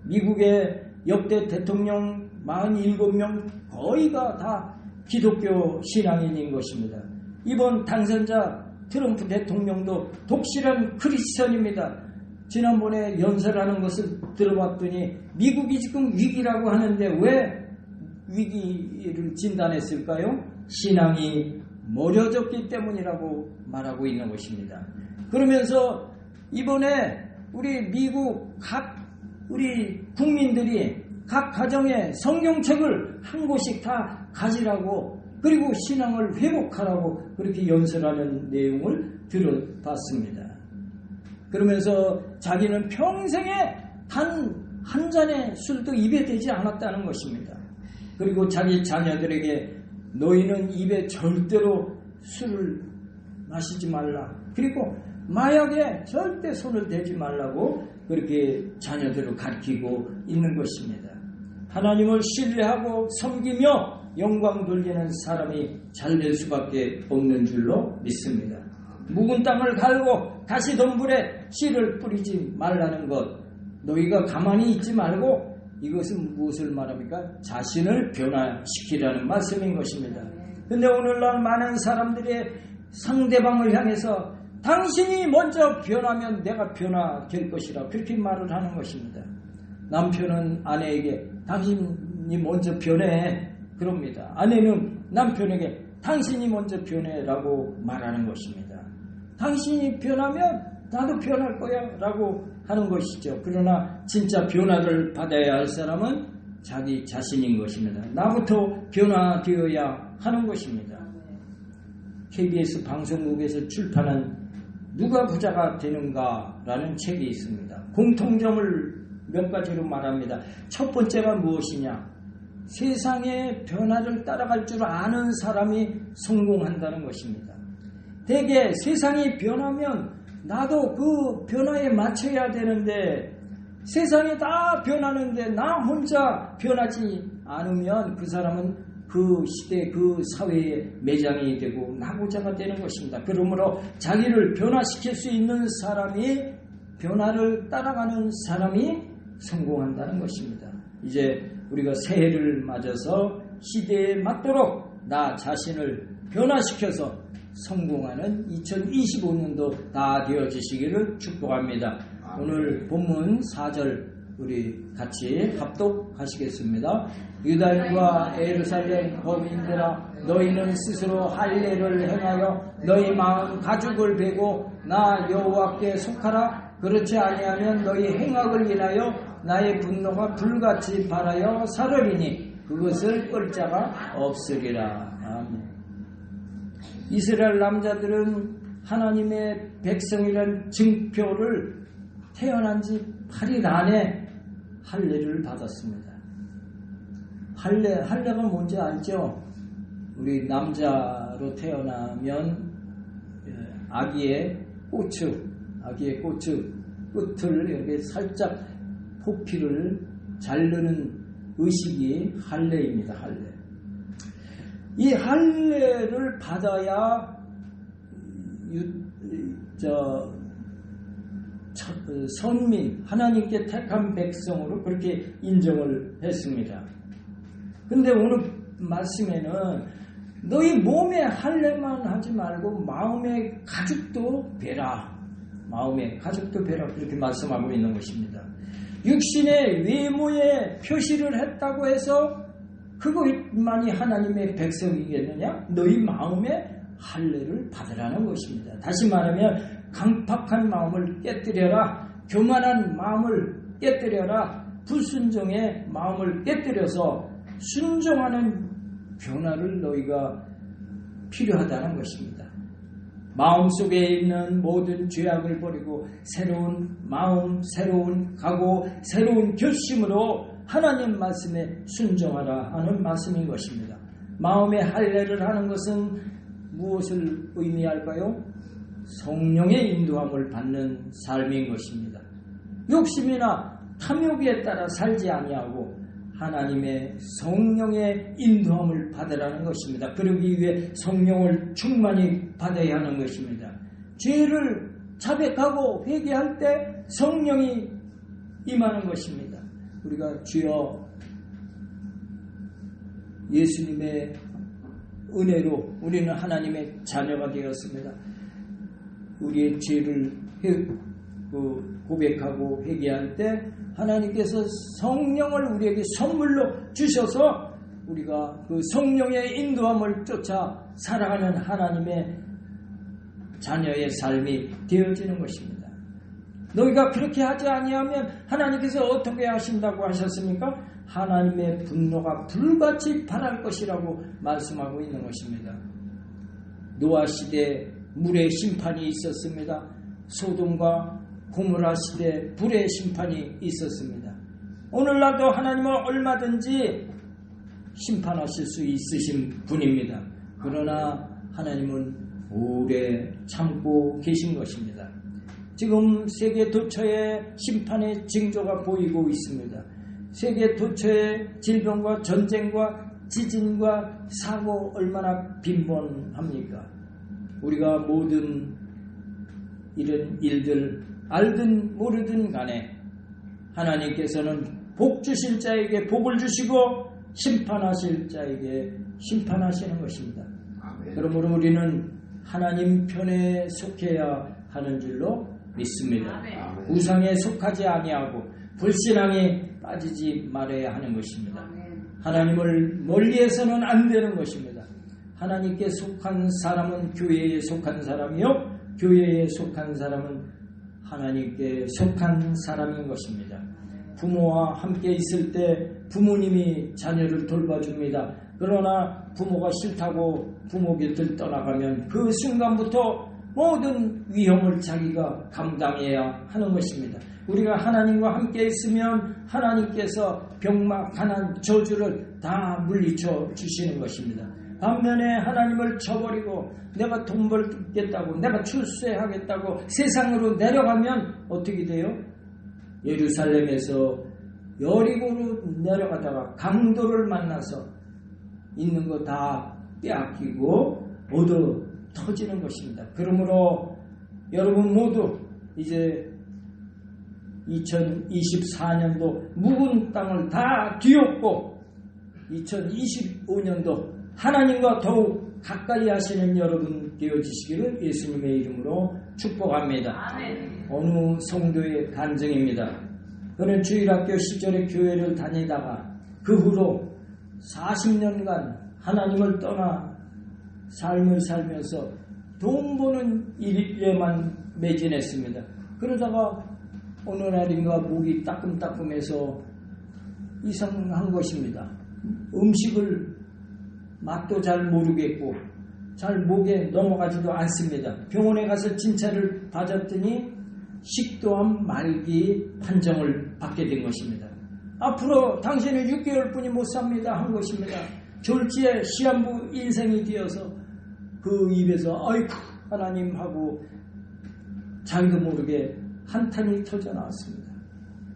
미국의 역대 대통령 47명 거의가 다 기독교 신앙인인 것입니다. 이번 당선자 트럼프 대통령도 독실한 크리스천입니다. 지난번에 연설하는 것을 들어봤더니 미국이 지금 위기라고 하는데 왜 위기를 진단했을까요? 신앙이 멀어졌기 때문이라고 말하고 있는 것입니다. 그러면서 이번에 우리 미국 우리 국민들이 각 가정에 성경책을 한 권씩 다 가지라고 그리고 신앙을 회복하라고 그렇게 연설하는 내용을 들어봤습니다. 그러면서 자기는 평생에 단 한 잔의 술도 입에 대지 않았다는 것입니다. 그리고 자기 자녀들에게 너희는 입에 절대로 술을 마시지 말라. 그리고 마약에 절대 손을 대지 말라고 그렇게 자녀들을 가르치고 있는 것입니다. 하나님을 신뢰하고 섬기며 영광 돌리는 사람이 잘 될 수밖에 없는 줄로 믿습니다. 묵은 땅을 갈고 가시덤불에 씨를 뿌리지 말라는 것, 너희가 가만히 있지 말고 이것은 무엇을 말합니까? 자신을 변화시키라는 말씀인 것입니다. 그런데 오늘날 많은 사람들이 상대방을 향해서 당신이 먼저 변하면 내가 변화될 것이라 그렇게 말을 하는 것입니다. 남편은 아내에게 당신이 먼저 변해 그럽니다. 아내는 남편에게 당신이 먼저 변해라고 말하는 것입니다. 당신이 변하면 나도 변할 거야 라고 하는 것이죠. 그러나 진짜 변화를 받아야 할 사람은 자기 자신인 것입니다. 나부터 변화되어야 하는 것입니다. KBS 방송국에서 출판한 누가 부자가 되는가 라는 책이 있습니다. 공통점을 몇 가지로 말합니다. 첫 번째가 무엇이냐? 세상의 변화를 따라갈 줄 아는 사람이 성공한다는 것입니다. 대개 세상이 변하면 나도 그 변화에 맞춰야 되는데 세상이 다 변하는데 나 혼자 변하지 않으면 그 사람은 그 시대 그 사회에 매장이 되고 나고자가 되는 것입니다. 그러므로 자기를 변화시킬 수 있는 사람이 변화를 따라가는 사람이 성공한다는 것입니다. 이제 우리가 새해를 맞아서 시대에 맞도록 나 자신을 변화시켜서 성공하는 2025년도 다 되어지시기를 축복합니다. 오늘 본문 4절 우리 같이 합독하시겠습니다. 유다인과 예루살렘 거민들아 너희는 스스로 할례를 행하여 너희 마음 가죽을 베고 나 여호와께 속하라. 그렇지 아니하면 너희 행악을 인하여 나의 분노가 불같이 발하여 사르리니 그것을 끌 자가 없으리라. 아멘. 이스라엘 남자들은 하나님의 백성이라는 증표를 태어난 지 8일 안에 할례를 받았습니다. 할례가 뭔지 알죠? 우리 남자로 태어나면 아기의 꼬추 끝을 이렇게 살짝 포피를 자르는 의식이 할례입니다. 할례. 이 할례를 받아야 선민 하나님께 택한 백성으로 그렇게 인정을 했습니다. 근데 오늘 말씀에는 너희 몸에 할례만 하지 말고 마음의 가죽도 베라. 마음의 가죽도 베라. 그렇게 말씀하고 있는 것입니다. 육신의 외모에 표시를 했다고 해서 그것만이 하나님의 백성이겠느냐? 너희 마음에 할례를 받으라는 것입니다. 다시 말하면 강팍한 마음을 깨뜨려라. 교만한 마음을 깨뜨려라. 불순종의 마음을 깨뜨려서 순종하는 변화를 너희가 필요하다는 것입니다. 마음속에 있는 모든 죄악을 버리고 새로운 마음, 새로운 각오, 새로운 결심으로 하나님 말씀에 순종하라 하는 말씀인 것입니다. 마음의 할례를 하는 것은 무엇을 의미할까요? 성령의 인도함을 받는 삶인 것입니다. 욕심이나 탐욕에 따라 살지 아니하고 하나님의 성령의 인도함을 받으라는 것입니다. 그러기 위해 성령을 충만히 받아야 하는 것입니다. 죄를 자백하고 회개할 때 성령이 임하는 것입니다. 우리가 주여 예수님의 은혜로 우리는 하나님의 자녀가 되었습니다. 우리의 죄를 고백하고 회개할 때 하나님께서 성령을 우리에게 선물로 주셔서 우리가 그 성령의 인도함을 쫓아 살아가는 하나님의 자녀의 삶이 되어지는 것입니다. 너희가 그렇게 하지 아니하면 하나님께서 어떻게 하신다고 하셨습니까? 하나님의 분노가 불같이 발할 것이라고 말씀하고 있는 것입니다. 노아 시대 물의 심판이 있었습니다. 소돔과 고모라 시대 불의 심판이 있었습니다. 오늘날도 하나님은 얼마든지 심판하실 수 있으신 분입니다. 그러나 하나님은 오래 참고 계신 것입니다. 지금 세계 도처에 심판의 징조가 보이고 있습니다. 세계 도처의 질병과 전쟁과 지진과 사고 얼마나 빈번합니까? 우리가 모든 이런 일들 알든 모르든 간에 하나님께서는 복 주실 자에게 복을 주시고 심판하실 자에게 심판하시는 것입니다. 아멘. 그러므로 우리는 하나님 편에 속해야 하는 줄로 믿습니다. 아멘. 우상에 속하지 아니하고 불신앙에 빠지지 말아야 하는 것입니다. 하나님을 멀리해서는 안 되는 것입니다. 하나님께 속한 사람은 교회에 속한 사람이요 교회에 속한 사람은 하나님께 속한 사람인 것입니다. 부모와 함께 있을 때 부모님이 자녀를 돌봐줍니다. 그러나 부모가 싫다고 부모 곁을 떠나가면 그 순간부터 모든 위험을 자기가 감당해야 하는 것입니다. 우리가 하나님과 함께 있으면 하나님께서 병마, 가난, 저주를 다 물리쳐 주시는 것입니다. 반면에 하나님을 저버리고 내가 돈 벌겠다고 내가 출세하겠다고 세상으로 내려가면 어떻게 돼요? 예루살렘에서 여리고로 내려가다가 강도를 만나서 있는 거 다 빼앗기고 얻어 터지는 것입니다. 그러므로 여러분 모두 이제 2024년도 묵은 땅을 다 뒤엎고 2025년도 하나님과 더욱 가까이 하시는 여러분 되어지시기를 예수님의 이름으로 축복합니다. 아멘. 어느 성도의 간증입니다. 그는 주일학교 시절에 교회를 다니다가 그 후로 40년간 하나님을 떠나 삶을 살면서 돈 버는 일에만 매진했습니다. 그러다가 어느 날인가 목이 따끔따끔해서 이상한 것입니다. 음식을 맛도 잘 모르겠고 잘 목에 넘어가지도 않습니다. 병원에 가서 진찰을 받았더니 식도암 말기 판정을 받게 된 것입니다. 앞으로 당신은 6개월뿐이 못 삽니다 한 것입니다. 졸지에 시한부 인생이 되어서 그 입에서 아이쿠 하나님 하고 자기도 모르게 한탄이 터져 나왔습니다.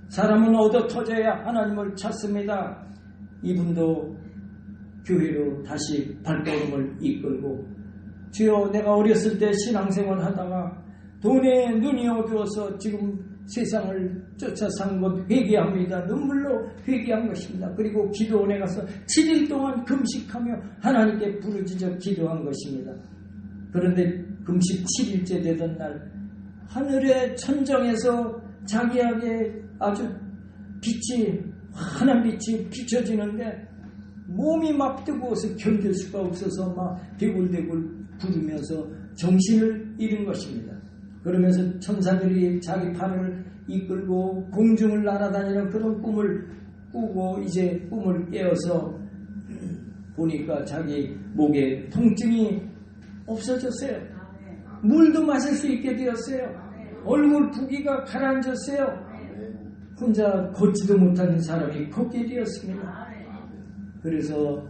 사람은 얻어 터져야 하나님을 찾습니다. 이분도 교회로 다시 발걸음을 이끌고 주여 내가 어렸을 때 신앙생활 하다가 돈에 눈이 어두워서 지금 세상을 쫓아 산 것 회개합니다. 눈물로 회개한 것입니다. 그리고 기도원에 가서 7일 동안 금식하며 하나님께 부르짖어 기도한 것입니다. 그런데 금식 7일째 되던 날 하늘의 천정에서 자기에게 아주 빛이 환한 빛이 비춰지는데 몸이 막 뜨거워서 견딜 수가 없어서 막 대굴대굴 부르면서 정신을 잃은 것입니다. 그러면서 천사들이 자기 팔을 이끌고 공중을 날아다니는 그런 꿈을 꾸고 이제 꿈을 깨어서 보니까 자기 목에 통증이 없어졌어요. 물도 마실 수 있게 되었어요. 얼굴 부기가 가라앉았어요. 혼자 걷지도 못하는 사람이 걷게 되었습니다. 그래서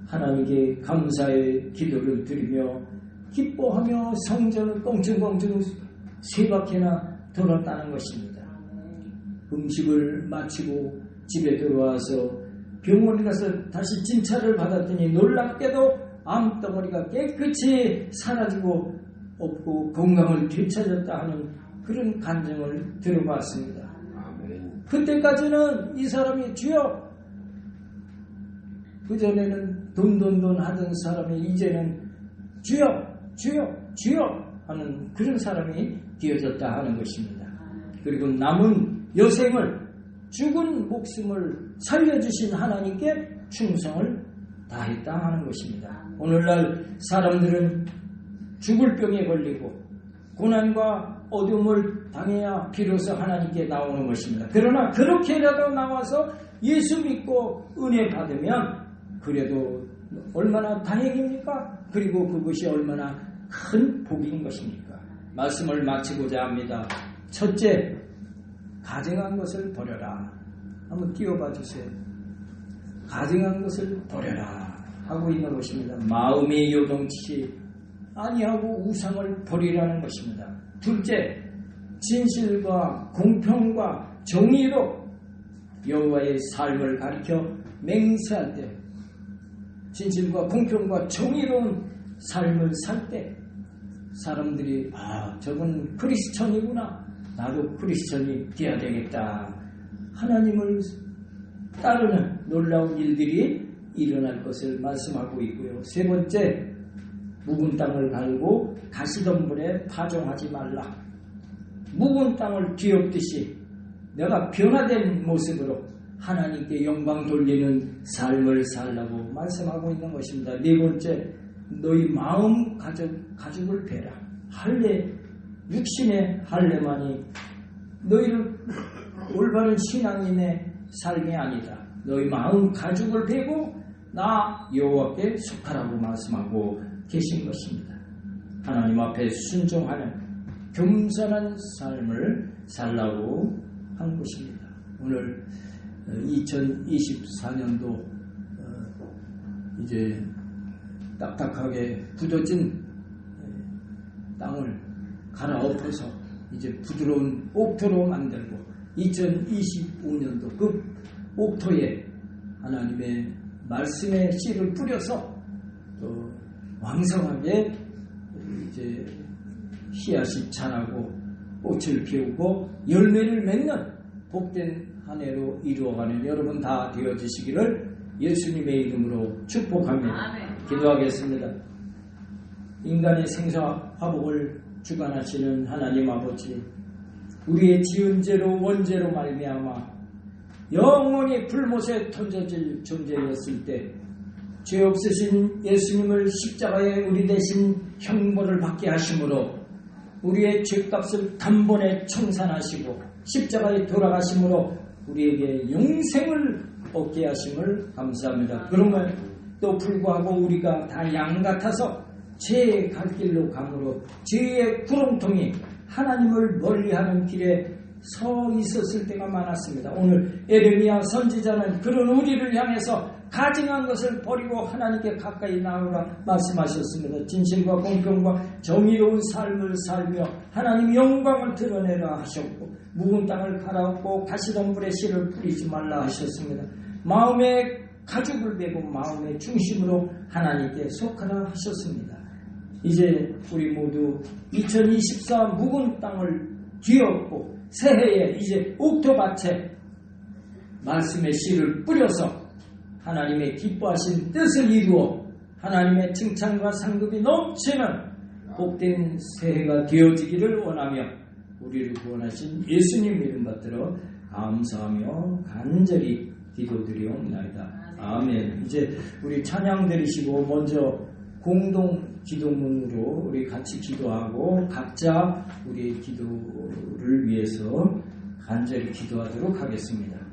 하나님께 감사의 기도를 드리며 기뻐하며 성전을 껑충껑충 3바퀴나 돌았다는 것입니다. 음식을 마치고 집에 들어와서 병원에 가서 다시 진찰을 받았더니 놀랍게도 암덩어리가 깨끗이 사라지고 없고 건강을 되찾았다 하는 그런 간증을 들어봤습니다. 그때까지는 이 사람이 주여, 그전에는 돈돈돈 하던 사람이 이제는 주여 주여 주여 하는 그런 사람이 되어졌다 하는 것입니다. 그리고 남은 여생을 죽은 목숨을 살려주신 하나님께 충성을 다했다 하는 것입니다. 오늘날 사람들은 죽을 병에 걸리고 고난과 어둠을 당해야 비로소 하나님께 나오는 것입니다. 그러나 그렇게라도 나와서 예수 믿고 은혜 받으면 그래도 얼마나 다행입니까? 그리고 그것이 얼마나 큰 복인 것입니까? 말씀을 마치고자 합니다. 첫째, 가증한 것을 버려라. 한번 띄워봐 주세요. 가증한 것을 버려라 하고 있는 것입니다. 마음의 요동치 아니하고 우상을 버리라는 것입니다. 둘째, 진실과 공평과 정의로 여호와의 삶을 가리켜 맹세할 때, 진실과 공평과 정의로운 삶을 살 때 사람들이 저건 크리스천이구나, 나도 크리스천이 되어야 되겠다, 하나님을 따르는 놀라운 일들이 일어날 것을 말씀하고 있고요. 세 번째, 묵은 땅을 갈고 가시덤불에 파종하지 말라. 묵은 땅을 뒤엎듯이 내가 변화된 모습으로 하나님께 영광 돌리는 삶을 살라고 말씀하고 있는 것입니다. 네 번째, 너희 마음 가죽을 베라. 할례, 육신의 할례만이 너희를 올바른 신앙인의 삶이 아니다. 너희 마음 가죽을 베고 나 여호와께 속하라고 말씀하고 계신 것입니다. 하나님 앞에 순종하는 겸손한 삶을 살라고 한 것입니다. 오늘 2024년도 이제 딱딱하게 굳어진 땅을 갈아엎어서 이제 부드러운 옥토로 만들고 2025년도 그 옥토에 하나님의 말씀의 씨를 뿌려서 또 왕성하게 이제 씨앗이 자라고 꽃을 피우고 열매를 맺는 복된 한 해로 이루어가는 여러분 다 되어주시기를 예수님의 이름으로 축복합니다. 기도하겠습니다. 인간의 생사 화복을 주관하시는 하나님 아버지, 우리의 지은 죄로 원죄로 말미암아 영원히 불못에 던져질 존재였을 때 죄 없으신 예수님을 십자가에 우리 대신 형벌을 받게 하심으로 우리의 죄값을 단번에 청산하시고 십자가에 돌아가심으로 우리에게 영생을 얻게 하심을 감사합니다. 그럼에도 불구하고 우리가 다 양 같아서 죄의 갈 길로 가므로 죄의 구렁텅이 하나님을 멀리하는 길에 서 있었을 때가 많았습니다. 오늘 에레미야 선지자는 그런 우리를 향해서 가증한 것을 버리고 하나님께 가까이 나오라 말씀하셨습니다. 진실과 공평과 정의로운 삶을 살며 하나님 영광을 드러내라 하셨고, 묵은 땅을 갈아엎고 가시덤불에 씨를 뿌리지 말라 하셨습니다. 마음의 가죽을 베고 마음의 중심으로 하나님께 속하라 하셨습니다. 이제 우리 모두 2024 묵은 땅을 뒤엎고 새해에 이제 옥토밭에 말씀의 씨를 뿌려서 하나님의 기뻐하신 뜻을 이루어 하나님의 칭찬과 상급이 넘치는 복된 새해가 되어지기를 원하며 우리를 구원하신 예수님 이름 받들어 감사하며 간절히 기도드리옵나이다. 아멘. 이제 우리 찬양 드리시고 먼저 공동 기도문으로 우리 같이 기도하고 각자 우리의 기도를 위해서 간절히 기도하도록 하겠습니다.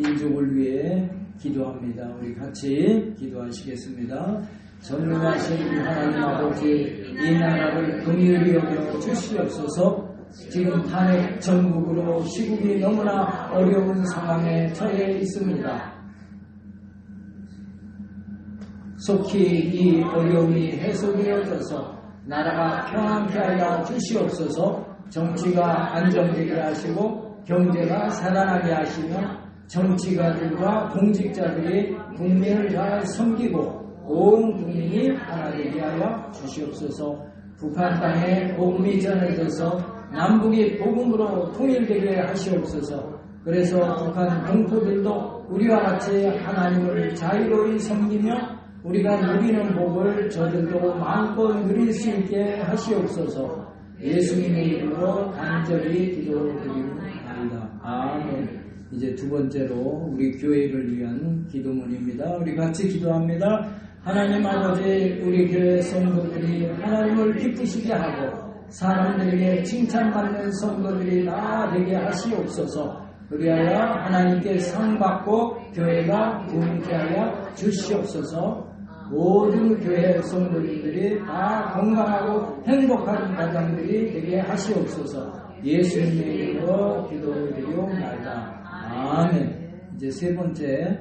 민족을 위해 기도합니다. 우리 같이 기도하시겠습니다. 전능하신 하나님 아버지, 이 나라를 긍휼히 여겨 주시옵소서. 지금 탄핵 전국으로 시국이 너무나 어려운 상황에 처해 있습니다. 속히 이 어려움이 해소되어져서 나라가 평안케 하여 주시옵소서. 정치가 안정되게 하시고 경제가 살아나게 하시며 정치가들과 공직자들이 국민을 잘 섬기고 온 국민이 하나 되게 하여 주시옵소서. 북한 땅에 복음이 전해져서 남북이 복음으로 통일되게 하시옵소서. 그래서 북한 동포들도 우리와 같이 하나님을 자유로이 섬기며 우리가 누리는 복을 저들도 마음껏 누릴 수 있게 하시옵소서. 예수님의 이름으로 간절히 기도드립니다. 아멘. 이제 두 번째로 우리 교회를 위한 기도문입니다. 우리 같이 기도합니다. 하나님 아버지, 우리 교회 성도들이 하나님을 기쁘시게 하고 사람들에게 칭찬받는 성도들이 다 되게 하시옵소서. 그리하여 하나님께 상받고 교회가 부흥케 하여 주시옵소서. 모든 교회 성도들이 다 건강하고 행복한 가정들이 되게 하시옵소서. 예수님의 이름으로 기도드리옵나이다. 아멘. 이제 세 번째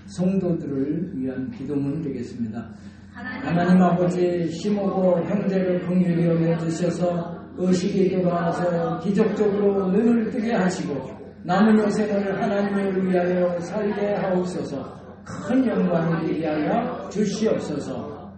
성도들을 위한 기도문 되겠습니다. 하나님 아버지, 심오고 형제를 긍휼히 여겨주셔서 의식이 들어와서 기적적으로 눈을 뜨게 하시고 남은 여생을 하나님을 위하여 살게 하옵소서. 큰 영광을 이루게 하여 주시옵소서.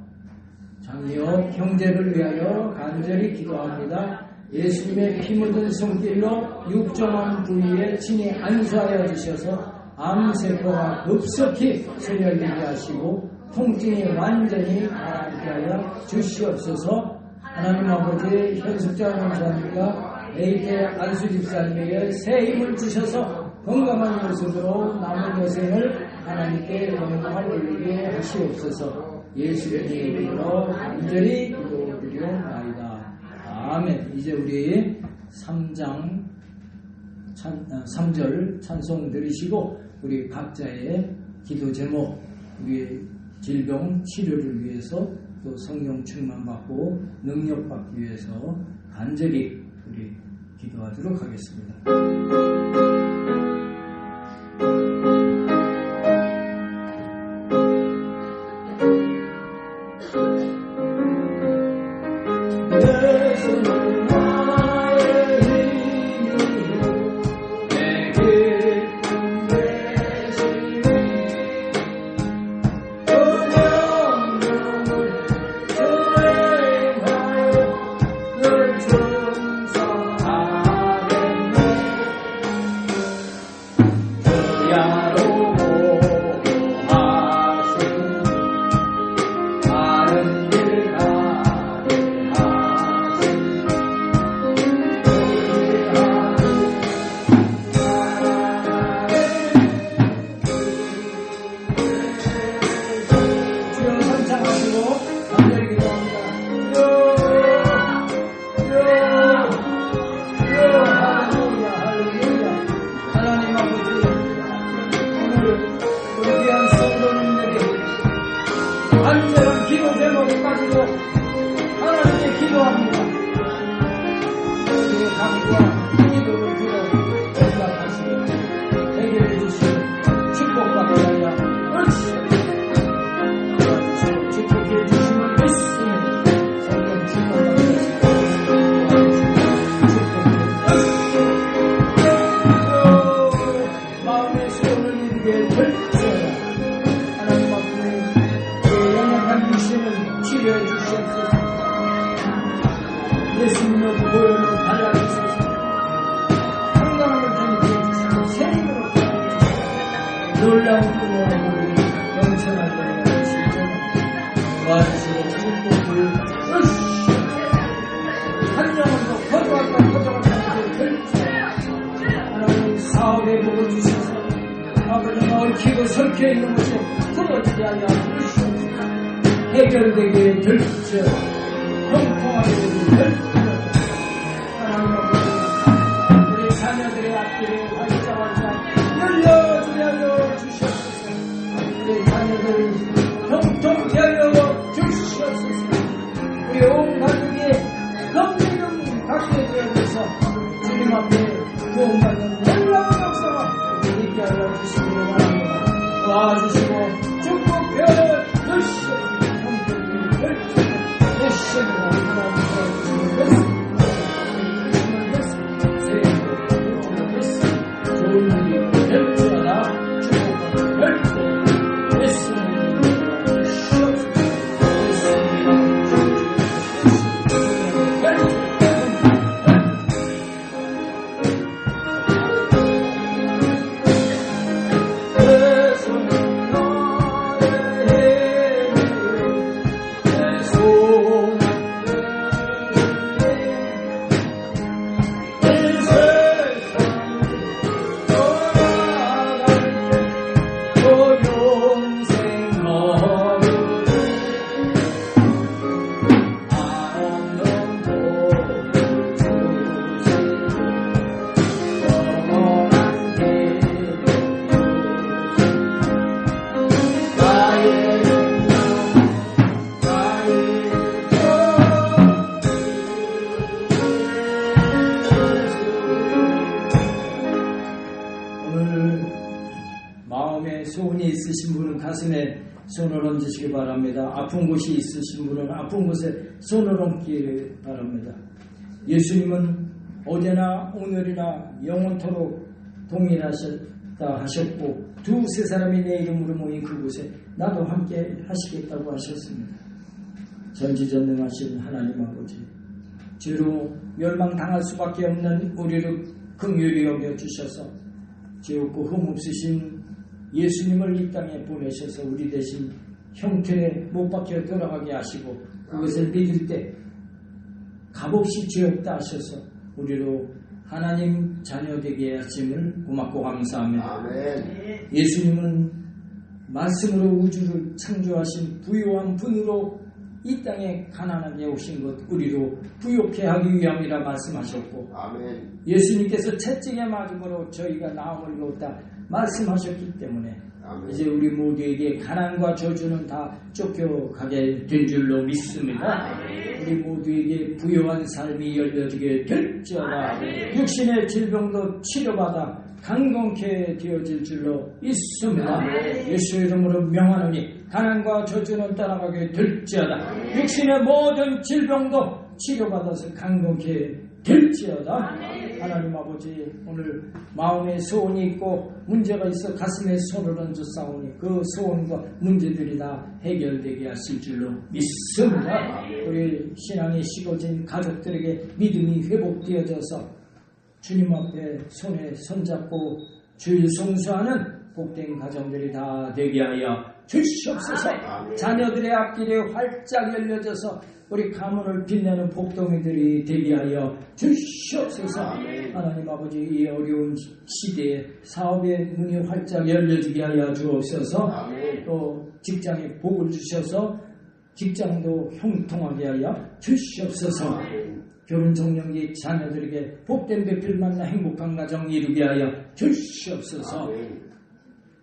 장미여 형제를 위하여 간절히 기도합니다. 예수님의 피 묻은 손길로 육정한 부위에 친히 안수하여 주셔서 암세포가 급속히 소멸되게 하시고 통증이 완전히 가라앉게 하여 주시옵소서. 하나님 아버지 현숙자 원사님과 에이테 안수 집사님에게 새 힘을 주셔서 건강한 모습으로 남은 여생을 하나님께 영광을 돌리게 하시옵소서. 예수님의 이름으로 간절히 기도드리옵나이다. 아멘. 이제 우리 3절 찬송 들으시고 우리 각자의 기도 제목, 우리 질병 치료를 위해서 또 성령 충만 받고 능력 받기 위해서 간절히 우리 기도하도록 하겠습니다. 해결되게 될지어 형통하게 되게 될지어 하나님 우리 자녀들의 앞길에 활짝 열려주게 하여 주시옵소서. 우리 자녀들 형통케 하여 주시옵소서. 우리 온 가족이 넘치는 갖게 되어서 주님 앞에 구원받는 놀라운 역사가 있게 하여 주시기 바랍니다. 도와주시고 축복해 주시옵소서. 가슴에 손을 얹으시기 바랍니다. 아픈 곳이 있으신 분은 아픈 곳에 손을 얹기 바랍니다. 예수님은 어제나 오늘이나 영원토록 동일하신 하셨고 두세 사람이 내 이름으로 모인 그곳에 나도 함께 하시겠다고 하셨습니다. 전지전능하신 하나님 아버지, 죄로 멸망당할 수밖에 없는 우리를 긍휼히 여겨주셔서 죄 없고 흠없으신 예수님을 이 땅에 보내셔서 우리 대신 형편에 못 박혀 돌아가게 하시고 그것을 믿을 때 값없이 죄 없다 하셔서 우리로 하나님 자녀 되게 하심을 고맙고 감사합니다. 아멘. 예수님은 말씀으로 우주를 창조하신 부요한 분으로 이 땅에 가난하게 오신 것 우리로 부욕해 하기 위함이라 말씀하셨고 아멘. 예수님께서 채찍에 맞음으로 저희가 나음을 얻다 말씀하셨기 때문에 아멘. 이제 우리 모두에게 가난과 저주는 다 쫓겨가게 된 줄로 믿습니다. 우리 모두에게 부요한 삶이 열려지게 될지어다. 육신의 질병도 치료받아 강건케 되어질 줄로 믿습니다. 예수의 이름으로 명하노니 가난과 저주는 떠나가게 될지어다. 육신의 모든 질병도 치료받아서 강건케 될지어다. 하나님 아버지, 오늘 마음에 소원이 있고 문제가 있어 가슴에 손을 얹어 싸우니 그 소원과 문제들이 다 해결되게 하실 줄로 믿습니다. 우리 신앙이 식어진 가족들에게 믿음이 회복되어져서 주님 앞에 손에 손잡고 주일 송수하는 복된 가정들이 다 되게 하여 주시옵소서. 자녀들의 앞길에 활짝 열려져서 우리 가문을 빛내는 복덩이들이 되게 하여 주시옵소서. 하나님 아버지, 이 어려운 시대에 사업의 문이 활짝 열려지게 하여 주옵소서. 또 직장에 복을 주셔서 직장도 형통하게 하여 주시옵소서. 결혼 정년기 자녀들에게 복된 배필 만나 행복한 가정 이루게 하여 주시옵소서.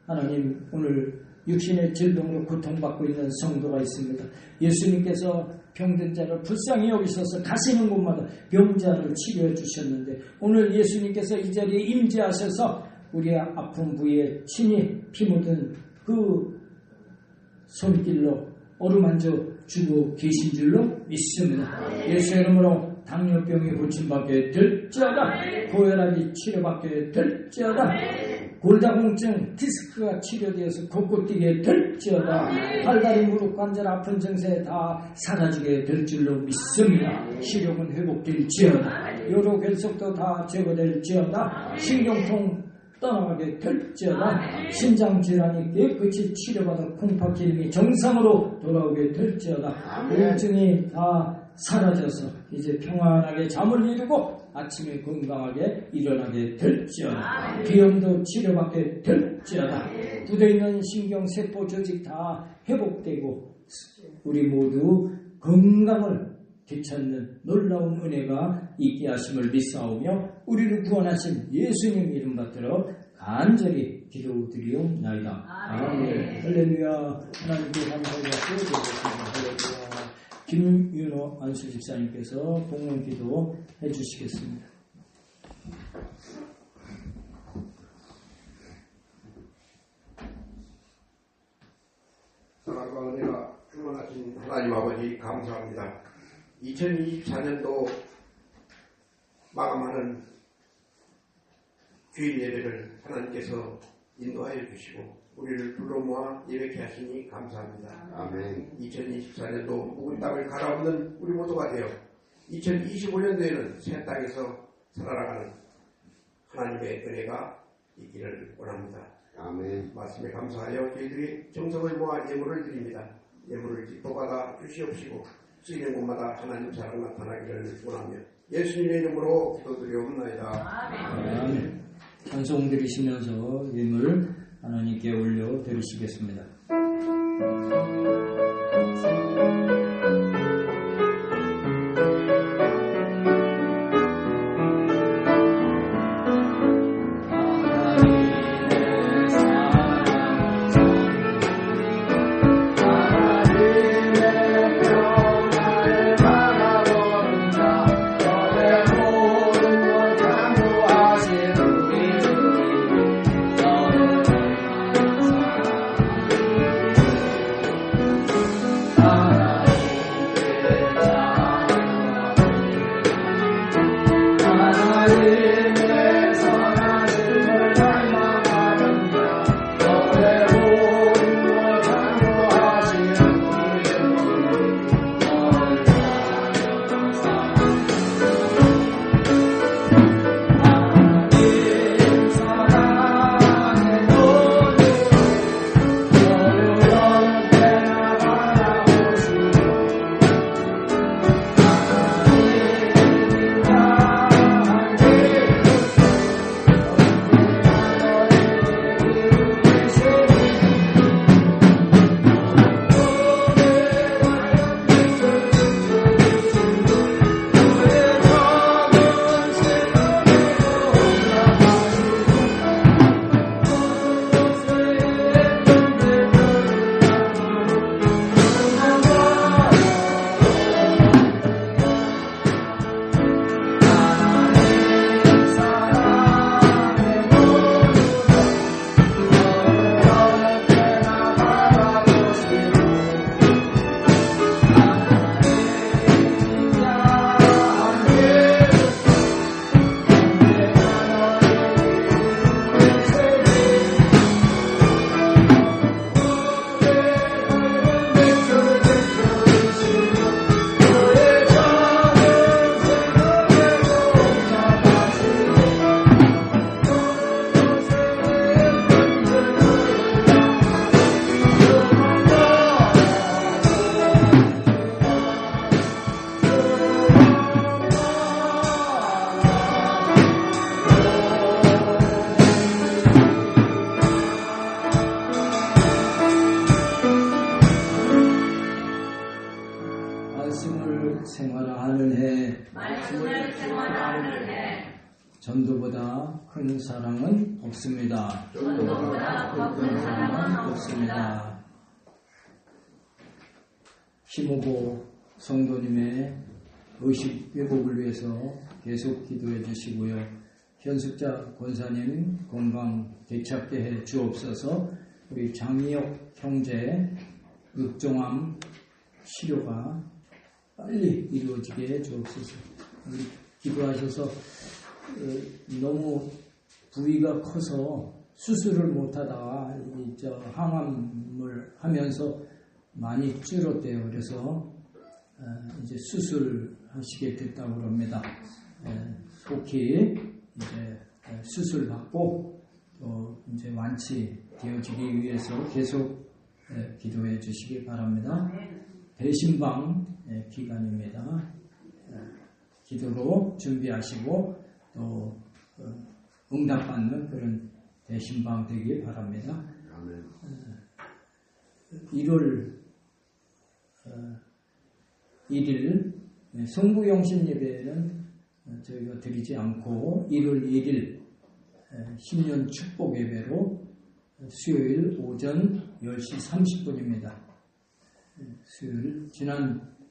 하나님, 오늘 육신의 질병으로 고통받고 있는 성도가 있습니다. 예수님께서 병든 자를 불쌍히 여기셔서 가시는 곳마다 병자를 치료해 주셨는데 오늘 예수님께서 이 자리에 임재하셔서 우리의 아픈 부위에 친히 피 묻은 그 손길로 어루만져 주고 계신 줄로 믿습니다. 예수의 이름으로 당뇨병이 고침받게 될지어다. 고혈압이 치료받게 될지어다. 골다공증, 디스크가 치료되어서 걷고 뛰게 될지어다. 팔다리 무릎 관절 아픈 증세 다 사라지게 될 줄로 믿습니다. 시력은 회복될지어다. 요로 결석도 다 제거될지어다. 신경통 떠나가게 될지어다. 심장질환이 깨끗이 치료받아 콩팥기름이 정상으로 돌아오게 될지어다. 우울증이 다 사라져서 이제 평안하게 잠을 이루고 아침에 건강하게 일어나게 될지어다. 비염도 치료받게 될지어다. 굳어있는 신경세포 조직 다 회복되고 우리 모두 건강을 되찾는 놀라운 은혜가 있게 하심을 믿사오며 우리를 구원하신 예수님 이름 받들어 간절히 기도드리옵나이다. 아멘. 할렐루야. 하나님께 감사드리고 할렐루야. 김윤호 안수 집사님께서 복문 기도 해주시겠습니다. 사랑과 은혜가 충만하신 하나님 아버지 감사합니다. 2024년도 마감하는 주일 예배를 하나님께서 인도하여 주시고 우리를 불러 모아 예배케 하시니 감사합니다. 아멘. 2024년도 묵은 땅을 갈아엎는 우리 모두가 되어 2025년도에는 새 땅에서 살아나가는 하나님의 은혜가 있기를 원합니다. 아멘. 말씀에 감사하여 저희들이 정성을 모아 예물을 드립니다. 예물을 기뻐받아 주시옵시고 쓰이는 곳마다 하나님 사랑 나타나기를 원하며 예수님의 이름으로 기도드리옵나이다. 아멘. 찬송 드리시면서 예물 하나님께 올려 드리시겠습니다. 전도보다 큰 사랑은 없습니다. 전도보다 큰 사랑은 없습니다. 힘오고 성도님의 의식 회복을 위해서 계속 기도해 주시고요. 현숙자 권사님 건강 되찾게 해 주옵소서. 우리 장미혁 형제 흑종암 치료가 빨리 이루어지게 해 주옵소서. 우리 기도하셔서 너무 부위가 커서 수술을 못하다가 항암을 하면서 많이 줄었대요. 그래서 이제 수술하시게 됐다고 합니다. 속히 이제 수술 받고 이제 완치되어지기 위해서 계속 기도해 주시기 바랍니다. 대신방 기간입니다. 기도로 준비하시고 또 응답받는 그런 대신방 되기 바랍니다. 1월 1일 성부영신 예배는 저희가 드리지 않고 1월 1일 신년 축복 예배로 수요일 오전 10시 30분입니다. 수요일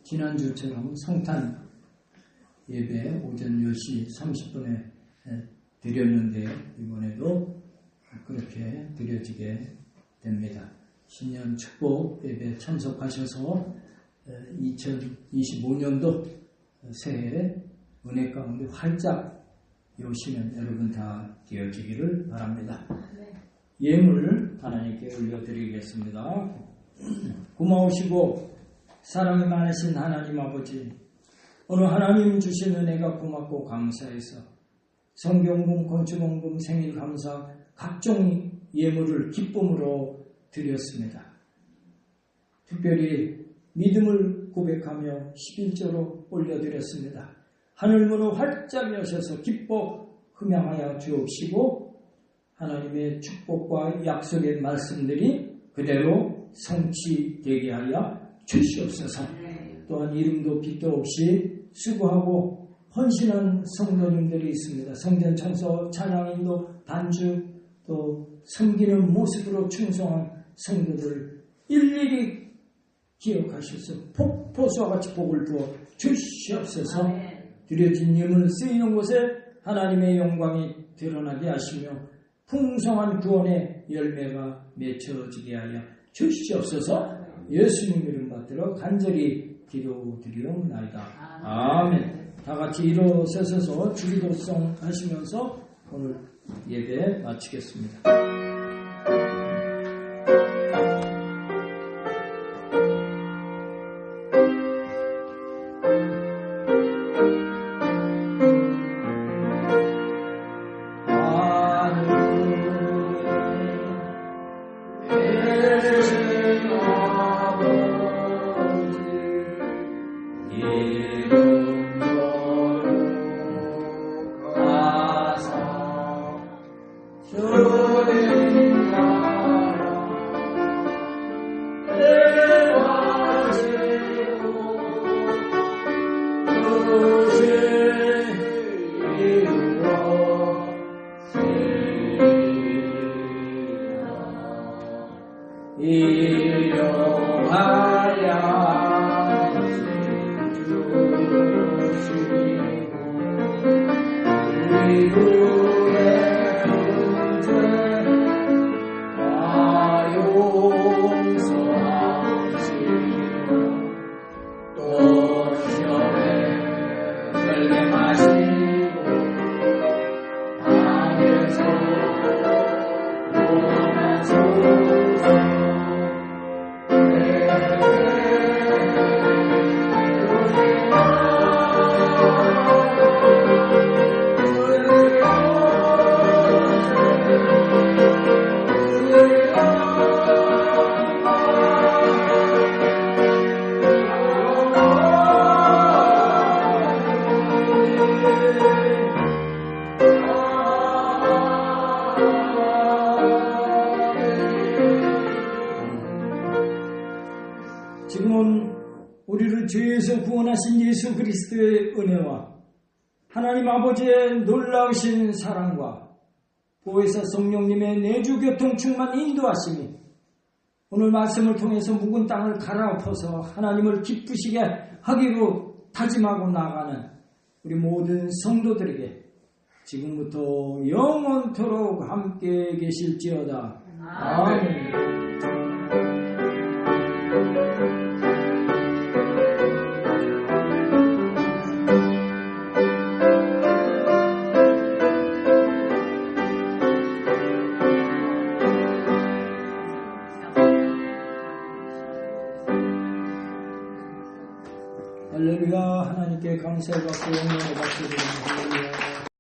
지난주처럼 성탄 예배 오전 10시 30분에 드렸는데 이번에도 그렇게 드려지게 됩니다. 신년 축복 예배 참석하셔서 2025년도 새해 은혜 가운데 활짝 여시는 여러분 다 되어지기를 바랍니다. 예물 하나님께 올려드리겠습니다. 고마우시고 사랑이 많으신 하나님 아버지, 오늘 하나님 주신 은혜가 고맙고 감사해서 성경금, 건축원금, 생일 감사 각종 예물을 기쁨으로 드렸습니다. 특별히 믿음을 고백하며 11조로 올려드렸습니다. 하늘문을 활짝 여셔서 기뻐 흠양하여 주옵시고 하나님의 축복과 약속의 말씀들이 그대로 성취되게 하여 주시옵소서. 또한 이름도 빛도 없이 수고하고 헌신한 성도님들이 있습니다. 성전 청소, 찬양인도, 반주, 또 섬기는 모습으로 충성한 성도들 일일이 기억하셔서 폭포수와 같이 복을 부어 주시옵소서. 드려진 예물 쓰이는 곳에 하나님의 영광이 드러나게 하시며 풍성한 구원의 열매가 맺혀지게 하여 주시옵소서. 예수님 이름 받들어 간절히 기도드리옵나이다. 아멘. 다 같이 일어서셔서 주기도성 하시면서 오늘 예배 마치겠습니다. 지금은 우리를 죄에서 구원하신 예수 그리스도의 은혜와 하나님 아버지의 놀라우신 사랑과 보혜사 성령님의 내주 교통 충만 인도하심이 오늘 말씀을 통해서 묵은 땅을 갈아엎어서 하나님을 기쁘시게 하기로 다짐하고 나가는 우리 모든 성도들에게 지금부터 영원토록 함께 계실지어다. 아멘. 할렐루야. 하나님께 감사를 받고 영광을 받게 되는 할렐루야.